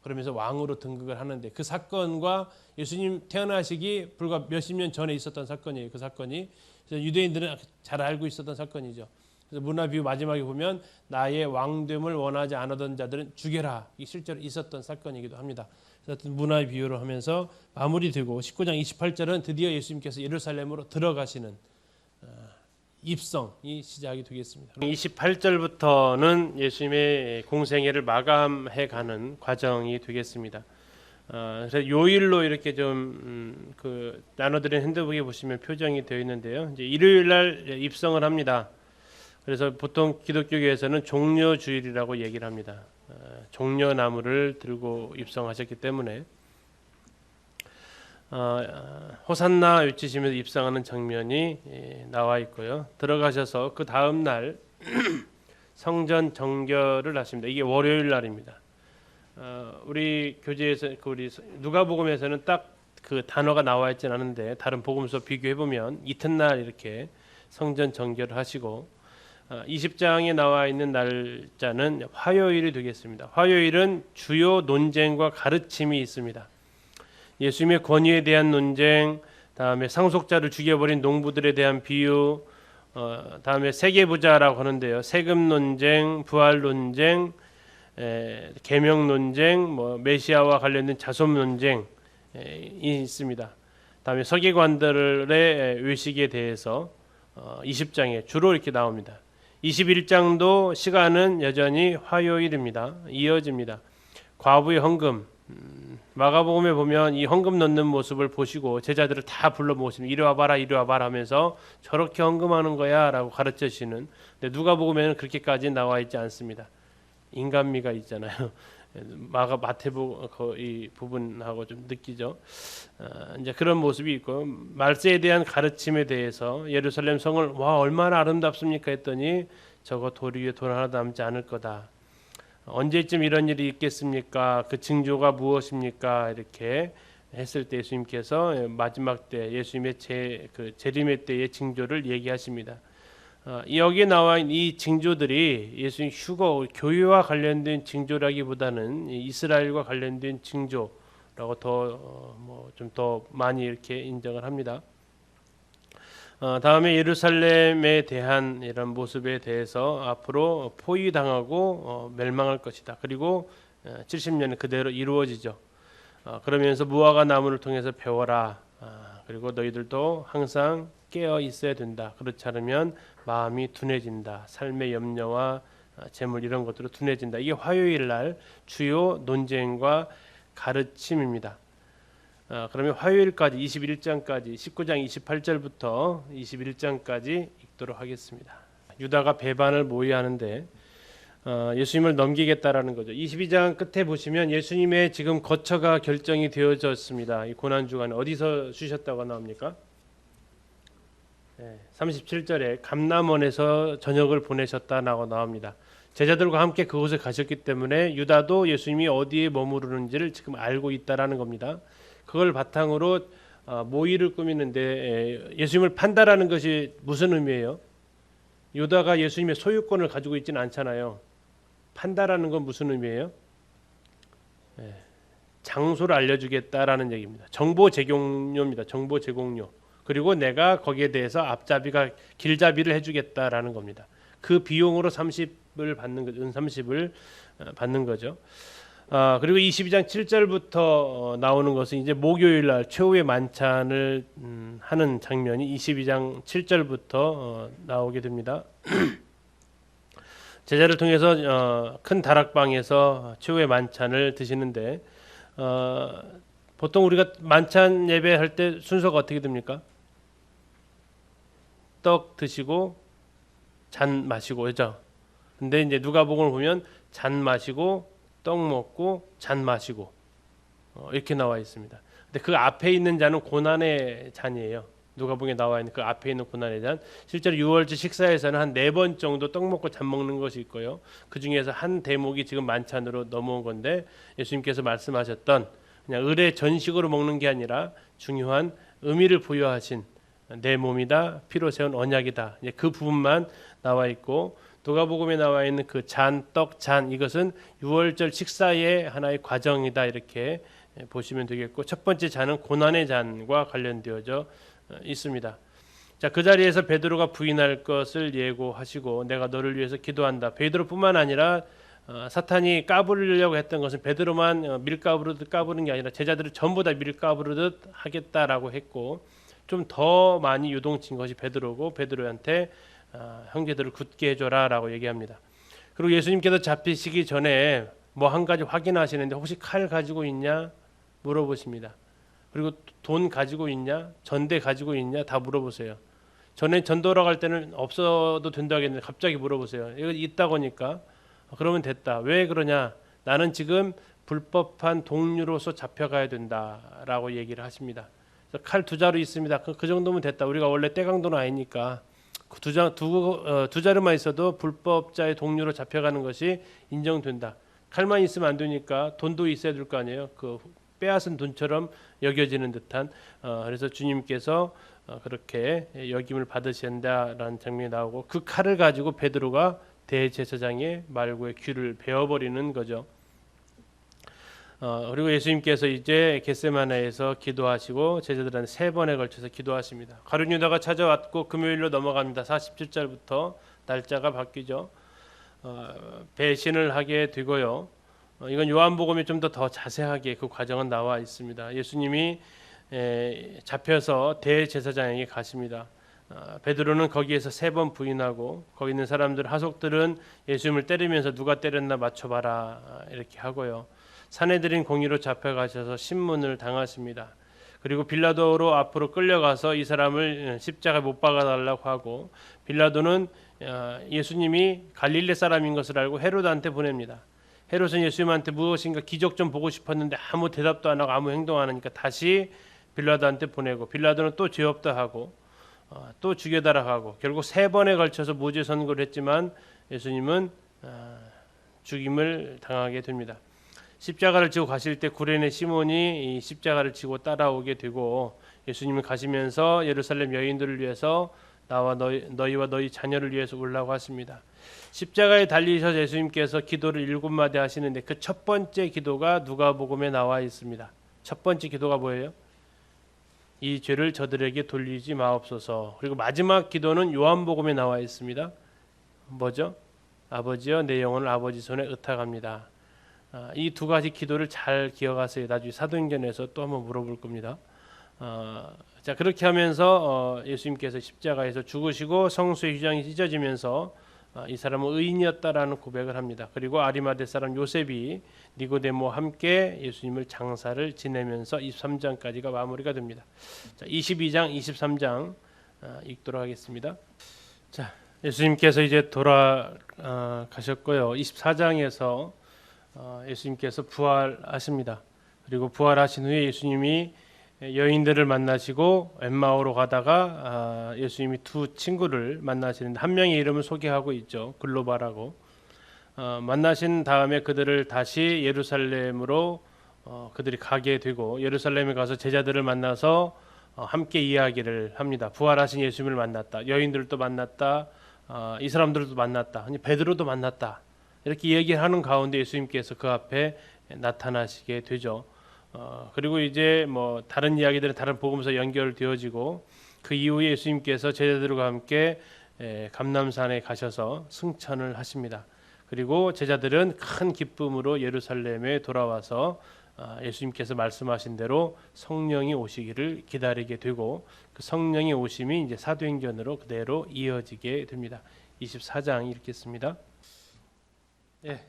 그러면서 왕으로 등극을 하는데 그 사건과 예수님 태어나시기 불과 몇십 년 전에 있었던 사건이에요. 그 사건이 그래서 유대인들은 잘 알고 있었던 사건이죠. 그래서 문화 비유 마지막에 보면 나의 왕됨을 원하지 않았던 자들은 죽여라. 이게 실제로 있었던 사건이기도 합니다. 그래서 문화 비유를 하면서 마무리되고 19장 28절은 드디어 예수님께서 예루살렘으로 들어가시는 입성이 시작이 되겠습니다. 28절부터는 예수님의 공생애를 마감해가는 과정이 되겠습니다. 그래서 요일로 이렇게 좀 나눠드린 핸드북에 보시면 표정이 되어 있는데요. 이제 일요일 날 입성을 합니다. 그래서 보통 기독교계에서는 종려주일이라고 얘기를 합니다. 종려나무를 들고 입성하셨기 때문에 호산나 외치시면서 입성하는 장면이 나와 있고요. 들어가셔서 그 다음 날 성전 정결을 하십니다. 이게 월요일 날입니다. 우리 교재에서 우리 누가복음에서는 딱 그 단어가 나와 있지는 않은데 다른 복음서 비교해 보면 이튿날 이렇게 성전 정결을 하시고 20장에 나와 있는 날짜는 화요일이 되겠습니다. 화요일은 주요 논쟁과 가르침이 있습니다. 예수님의 권위에 대한 논쟁, 다음에 상속자를 죽여버린 농부들에 대한 비유, 다음에 세계부자라고 하는데요. 세금 논쟁, 부활 논쟁, 계명 논쟁, 메시아와 관련된 자손 논쟁이 있습니다. 다음에 서기관들의 외식에 대해서 20장에 주로 이렇게 나옵니다. 21장도 시간은 여전히 화요일입니다. 이어집니다. 과부의 헌금, 마가복음에 보면 이 헌금 넣는 모습을 보시고 제자들을 다 불러 모시면 이리 와봐라 이리 와봐라 하면서 저렇게 헌금하는 거야 라고 가르쳐 주시는, 근데 누가복음에는 그렇게까지 나와 있지 않습니다. 인간미가 있잖아요. 마태복음 이 부분하고 좀 느끼죠. 이제 그런 모습이 있고, 말세에 대한 가르침에 대해서 예루살렘 성을 와 얼마나 아름답습니까 했더니 저거 돌 위에 돌 하나도 남지 않을 거다. 언제쯤 이런 일이 있겠습니까? 그 징조가 무엇입니까? 이렇게 했을 때 예수님께서 마지막 때 예수님의 재림의 때의 징조를 얘기하십니다. 여기에 나와 있는 이 징조들이 예수님 휴거 교회와 관련된 징조라기보다는 이스라엘과 관련된 징조라고 더 좀 더 많이 이렇게 인정을 합니다. 다음에 예루살렘에 대한 이런 모습에 대해서 앞으로 포위당하고 멸망할 것이다. 그리고 70년은 그대로 이루어지죠. 그러면서 무화과 나무를 통해서 배워라. 그리고 너희들도 항상 깨어 있어야 된다. 그렇지 않으면 마음이 둔해진다. 삶의 염려와 재물 이런 것들로 둔해진다. 이게 화요일 날 주요 논쟁과 가르침입니다. 그러면 화요일까지 21장까지 19장 28절부터 21장까지 읽도록 하겠습니다. 유다가 배반을 모의하는데 예수님을 넘기겠다라는 거죠. 22장 끝에 보시면 예수님의 지금 거처가 결정이 되어졌습니다. 이 고난 주간에 어디서 쉬셨다고 나옵니까? 37절에 감람원에서 저녁을 보내셨다라고 나옵니다. 제자들과 함께 그곳에 가셨기 때문에 유다도 예수님이 어디에 머무르는지를 지금 알고 있다라는 겁니다. 그걸 바탕으로 모의를 꾸미는데 예수님을 판다라는 것이 무슨 의미예요? 유다가 예수님의 소유권을 가지고 있지는 않잖아요. 판다라는 건 무슨 의미예요? 장소를 알려주겠다라는 얘기입니다. 정보 제공료입니다. 정보 제공료. 그리고 내가 거기에 대해서 앞잡이가 길잡이를 해주겠다라는 겁니다. 그 비용으로 30을 받는 거죠. 30을 받는 거죠. 그리고 22장 7절부터 나오는 것은 이제 목요일 날 최후의 만찬을 하는 장면이 22장 7절부터 나오게 됩니다. 제자를 통해서 큰 다락방에서 최후의 만찬을 드시는데 보통 우리가 만찬 예배할 때 순서가 어떻게 됩니까? 떡 드시고 잔 마시고 그죠? 근데 이제 누가복음을 보면 잔 마시고 떡 먹고 잔 마시고 이렇게 나와 있습니다. 근데 그 앞에 있는 잔은 고난의 잔이에요. 누가복음에 나와 있는 그 앞에 있는 고난의 잔. 실제로 유월절 식사에서는 한 4번 정도 떡 먹고 잔 먹는 것이 있고요. 그 중에서 한 대목이 지금 만찬으로 넘어온 건데 예수님께서 말씀하셨던 그냥 을의 전식으로 먹는 게 아니라 중요한 의미를 부여하신 내 몸이다 피로 세운 언약이다. 이제 그 부분만 나와 있고 누가복음에 나와 있는 그 잔, 떡, 잔 이것은 유월절 식사의 하나의 과정이다 이렇게 보시면 되겠고 첫 번째 잔은 고난의 잔과 관련되어져 있습니다. 자, 그 자리에서 베드로가 부인할 것을 예고하시고 내가 너를 위해서 기도한다. 베드로뿐만 아니라 사탄이 까부리려고 했던 것은 베드로만 밀가부르듯 까부는 게 아니라 제자들을 전부 다 밀가부르듯 하겠다라고 했고 좀 더 많이 유동친 것이 베드로고 베드로한테 형제들을 굳게 해줘라라고 얘기합니다. 그리고 예수님께서 잡히시기 전에 뭐 한 가지 확인하시는데 혹시 칼 가지고 있냐 물어보십니다. 그리고 돈 가지고 있냐 전대 가지고 있냐 다 물어보세요. 전에 전도로 갈 때는 없어도 된다고 했는데 갑자기 물어보세요. 이거 있다고 하니까 그러면 됐다. 왜 그러냐? 나는 지금 불법한 동류로서 잡혀가야 된다라고 얘기를 하십니다. 칼 2자루 있습니다. 그 정도면 됐다. 우리가 원래 떼강도는 아니니까 두 자루만 있어도 불법자의 동류로 잡혀가는 것이 인정된다. 칼만 있으면 안 되니까 돈도 있어야 될 거 아니에요. 그 빼앗은 돈처럼 여겨지는 듯한 그래서 주님께서 그렇게 여김을 받으신다라는 장면이 나오고 그 칼을 가지고 베드로가 대제사장의 말고의 귀를 베어버리는 거죠. 그리고 예수님께서 이제 겟세마네에서 기도하시고 제자들한테 3번에 걸쳐서 기도하십니다. 가룟 유다가 찾아왔고 금요일로 넘어갑니다. 47절부터 날짜가 바뀌죠. 배신을 하게 되고요. 이건 요한복음에 좀 더 자세하게 그 과정은 나와 있습니다. 예수님이 잡혀서 대제사장에게 가십니다. 베드로는 거기에서 3번 부인하고 거기 있는 사람들 하속들은 예수님을 때리면서 누가 때렸나 맞춰봐라 이렇게 하고요. 산헤드린 공의로 잡혀가셔서 신문을 당하십니다. 그리고 빌라도로 앞으로 끌려가서 이 사람을 십자가에 못 박아달라고 하고 빌라도는 예수님이 갈릴리 사람인 것을 알고 헤롯한테 보냅니다. 헤롯은 예수님한테 무엇인가 기적 좀 보고 싶었는데 아무 대답도 안 하고 아무 행동 안 하니까 다시 빌라도한테 보내고 빌라도는 또 죄 없다 하고 또 죽여달라 하고 결국 3번에 걸쳐서 무죄 선고를 했지만 예수님은 죽임을 당하게 됩니다. 십자가를 지고 가실 때 구레네 시몬이 이 십자가를 지고 따라오게 되고 예수님은 가시면서 예루살렘 여인들을 위해서 나와 너희와 너희 자녀를 위해서 울라고 하십니다. 십자가에 달리셔서 예수님께서 기도를 7마디 하시는데 그 첫 번째 기도가 누가복음에 나와 있습니다. 첫 번째 기도가 뭐예요? 이 죄를 저들에게 돌리지 마옵소서. 그리고 마지막 기도는 요한복음에 나와 있습니다. 뭐죠? 아버지여 내 영혼을 아버지 손에 의탁합니다. 이 두 가지 기도를 잘 기억하세요. 나중에 사도행전에서 또 한번 물어볼 겁니다. 자 그렇게 하면서 예수님께서 십자가에서 죽으시고 성수의 휘장이 찢어지면서 이 사람은 의인이었다라는 고백을 합니다. 그리고 아리마대 사람 요셉이 니고데모와 함께 예수님을 장사를 지내면서 23장까지가 마무리가 됩니다. 자 22장, 23장 읽도록 하겠습니다. 자 예수님께서 이제 돌아가셨고요. 24장에서 예수님께서 부활하십니다. 그리고 부활하신 후에 예수님이 여인들을 만나시고 엠마오로 가다가 예수님이 두 친구를 만나시는데 한 명의 이름을 소개하고 있죠. 글로바라고. 만나신 다음에 그들을 다시 예루살렘으로 그들이 가게 되고 예루살렘에 가서 제자들을 만나서 함께 이야기를 합니다. 부활하신 예수님을 만났다. 여인들도 만났다. 이 사람들도 만났다. 베드로도 만났다. 이렇게 얘기를 하는 가운데 예수님께서 그 앞에 나타나시게 되죠. 그리고 이제 뭐 다른 이야기들은 다른 복음서 연결되어지고 그 이후에 예수님께서 제자들과 함께 감람산에 가셔서 승천을 하십니다. 그리고 제자들은 큰 기쁨으로 예루살렘에 돌아와서 예수님께서 말씀하신 대로 성령이 오시기를 기다리게 되고 그 성령의 오심이 이제 사도행전으로 그대로 이어지게 됩니다. 24장 읽겠습니다. 예,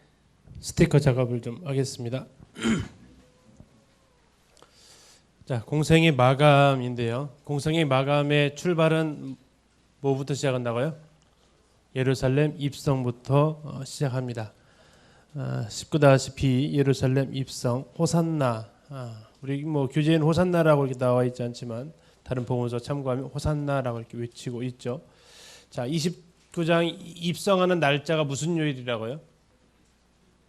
스티커 작업을 좀 하겠습니다. 자, 공생의 마감인데요. 공생의 마감의 출발은 뭐부터 시작한다고요? 예루살렘 입성부터 시작합니다. 19다시피 예루살렘 입성 호산나. 우리 뭐 교재에는 호산나라고 이렇게 나와 있지 않지만 다른 복음서 참고하면 호산나라고 이렇게 외치고 있죠. 자, 29장 입성하는 날짜가 무슨 요일이라고요?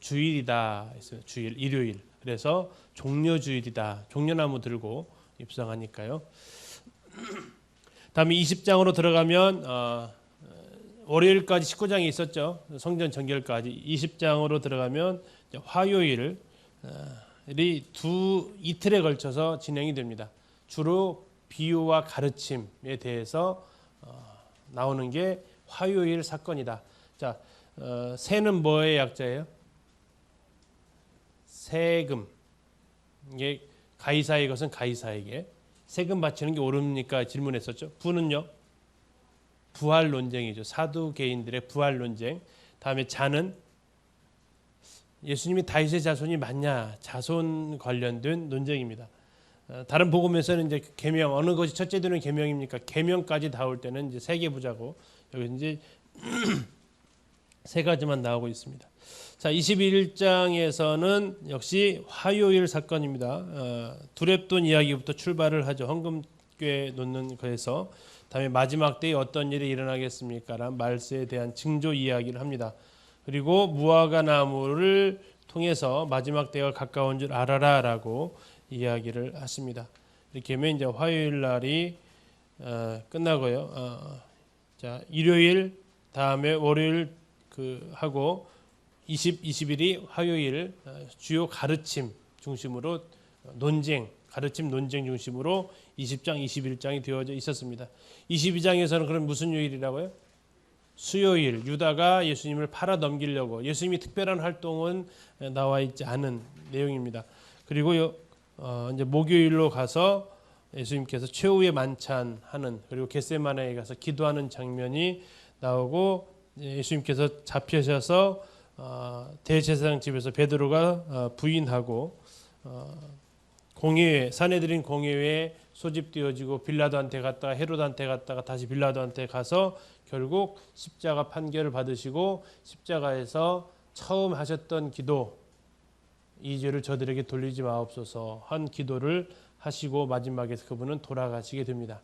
주일이다 했어요. 주일, 일요일. 그래서 종려주일이다. 종려나무 들고 입성하니까요. 다음에 20장으로 들어가면 월요일까지 19장이 있었죠. 성전 정결까지. 20장으로 들어가면 화요일이 이틀에 걸쳐서 진행이 됩니다. 주로 비유와 가르침에 대해서 나오는 게 화요일 사건이다. 자, 세는 뭐의 약자예요? 세금. 이게 가이사의 것은 가이사에게, 세금 바치는 게 옳습니까? 질문했었죠. 부는요? 부활 논쟁이죠. 사두개인들의 부활 논쟁. 다음에 자는 예수님이 다윗의 자손이 맞냐? 자손 관련된 논쟁입니다. 다른 복음에서는 이제 계명, 어느 것이 첫째 되는 계명입니까? 계명까지 나올 때는 이제 세 개 부자고 여기 이제 세 가지만 나오고 있습니다. 자, 21장에서는 역시 화요일 사건입니다. 두렙돈 이야기부터 출발을 하죠. 헌금궤 놓는 거에서. 다음에 마지막 때에 어떤 일이 일어나겠습니까? 라는 말세에 대한 징조 이야기를 합니다. 그리고 무화과 나무를 통해서 마지막 때가 가까운 줄 알아라라고 이야기를 하십니다. 이렇게 하면 이제 화요일 날이 끝나고요. 자, 일요일 다음에 월요일 하고 21일이 화요일 주요 가르침 중심으로 가르침 논쟁 중심으로 20장, 21장이 되어져 있었습니다. 22장에서는 그럼 무슨 요일이라고요? 수요일. 유다가 예수님을 팔아 넘기려고, 예수님이 특별한 활동은 나와 있지 않은 내용입니다. 그리고 이제 목요일로 가서 예수님께서 최후의 만찬하는, 그리고 겟세마네에 가서 기도하는 장면이 나오고 예수님께서 잡히셔서 대제사장 집에서 베드로가 부인하고 공회회, 사내들인 공회회에 소집되어지고 빌라도한테 갔다가 헤롯한테 갔다가 다시 빌라도한테 가서 결국 십자가 판결을 받으시고 십자가에서 처음 하셨던 기도, 이 죄를 저들에게 돌리지 마옵소서 한 기도를 하시고 마지막에 그분은 돌아가시게 됩니다.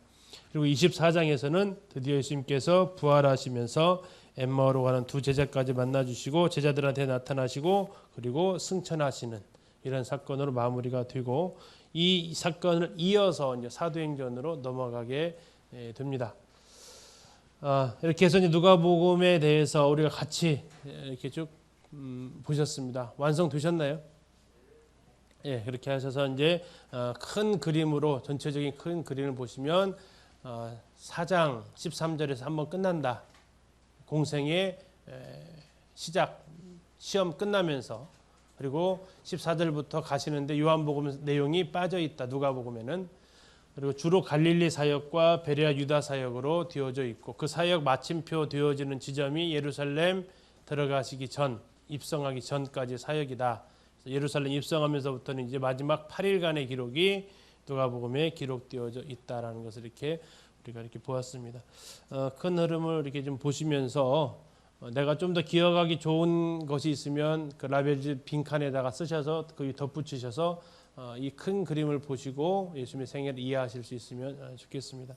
그리고 24장에서는 드디어 예수님께서 부활하시면서 엠마오로 가는 두 제자까지 만나 주시고 제자들한테 나타나시고 그리고 승천하시는 이런 사건으로 마무리가 되고 이 사건을 이어서 이제 사도행전으로 넘어가게 됩니다. 이렇게 해서 이제 누가복음에 대해서 우리가 같이 이렇게 쭉 보셨습니다. 완성되셨나요? 예, 그렇게 하셔서 이제 큰 그림으로 전체적인 큰 그림을 보시면 4장 13절에서 한번 끝난다. 공생의 시작, 시험 끝나면서 그리고 14절부터 가시는데 요한복음 내용이 빠져 있다. 누가복음에는. 그리고 주로 갈릴리 사역과 베레아 유다 사역으로 되어져 있고 그 사역 마침표 되어지는 지점이 예루살렘 들어가시기 전, 입성하기 전까지 사역이다. 예루살렘 입성하면서부터는 이제 마지막 8일간의 기록이 누가복음에 기록되어져 있다라는 것을 이렇게 우리가 이렇게 보았습니다. 큰 흐름을 이렇게 좀 보시면서 내가 좀 더 기억하기 좋은 것이 있으면 그 라벨지 빈칸에다가 쓰셔서 거기 덧붙이셔서 이 큰 그림을 보시고 예수님의 생애를 이해하실 수 있으면 좋겠습니다.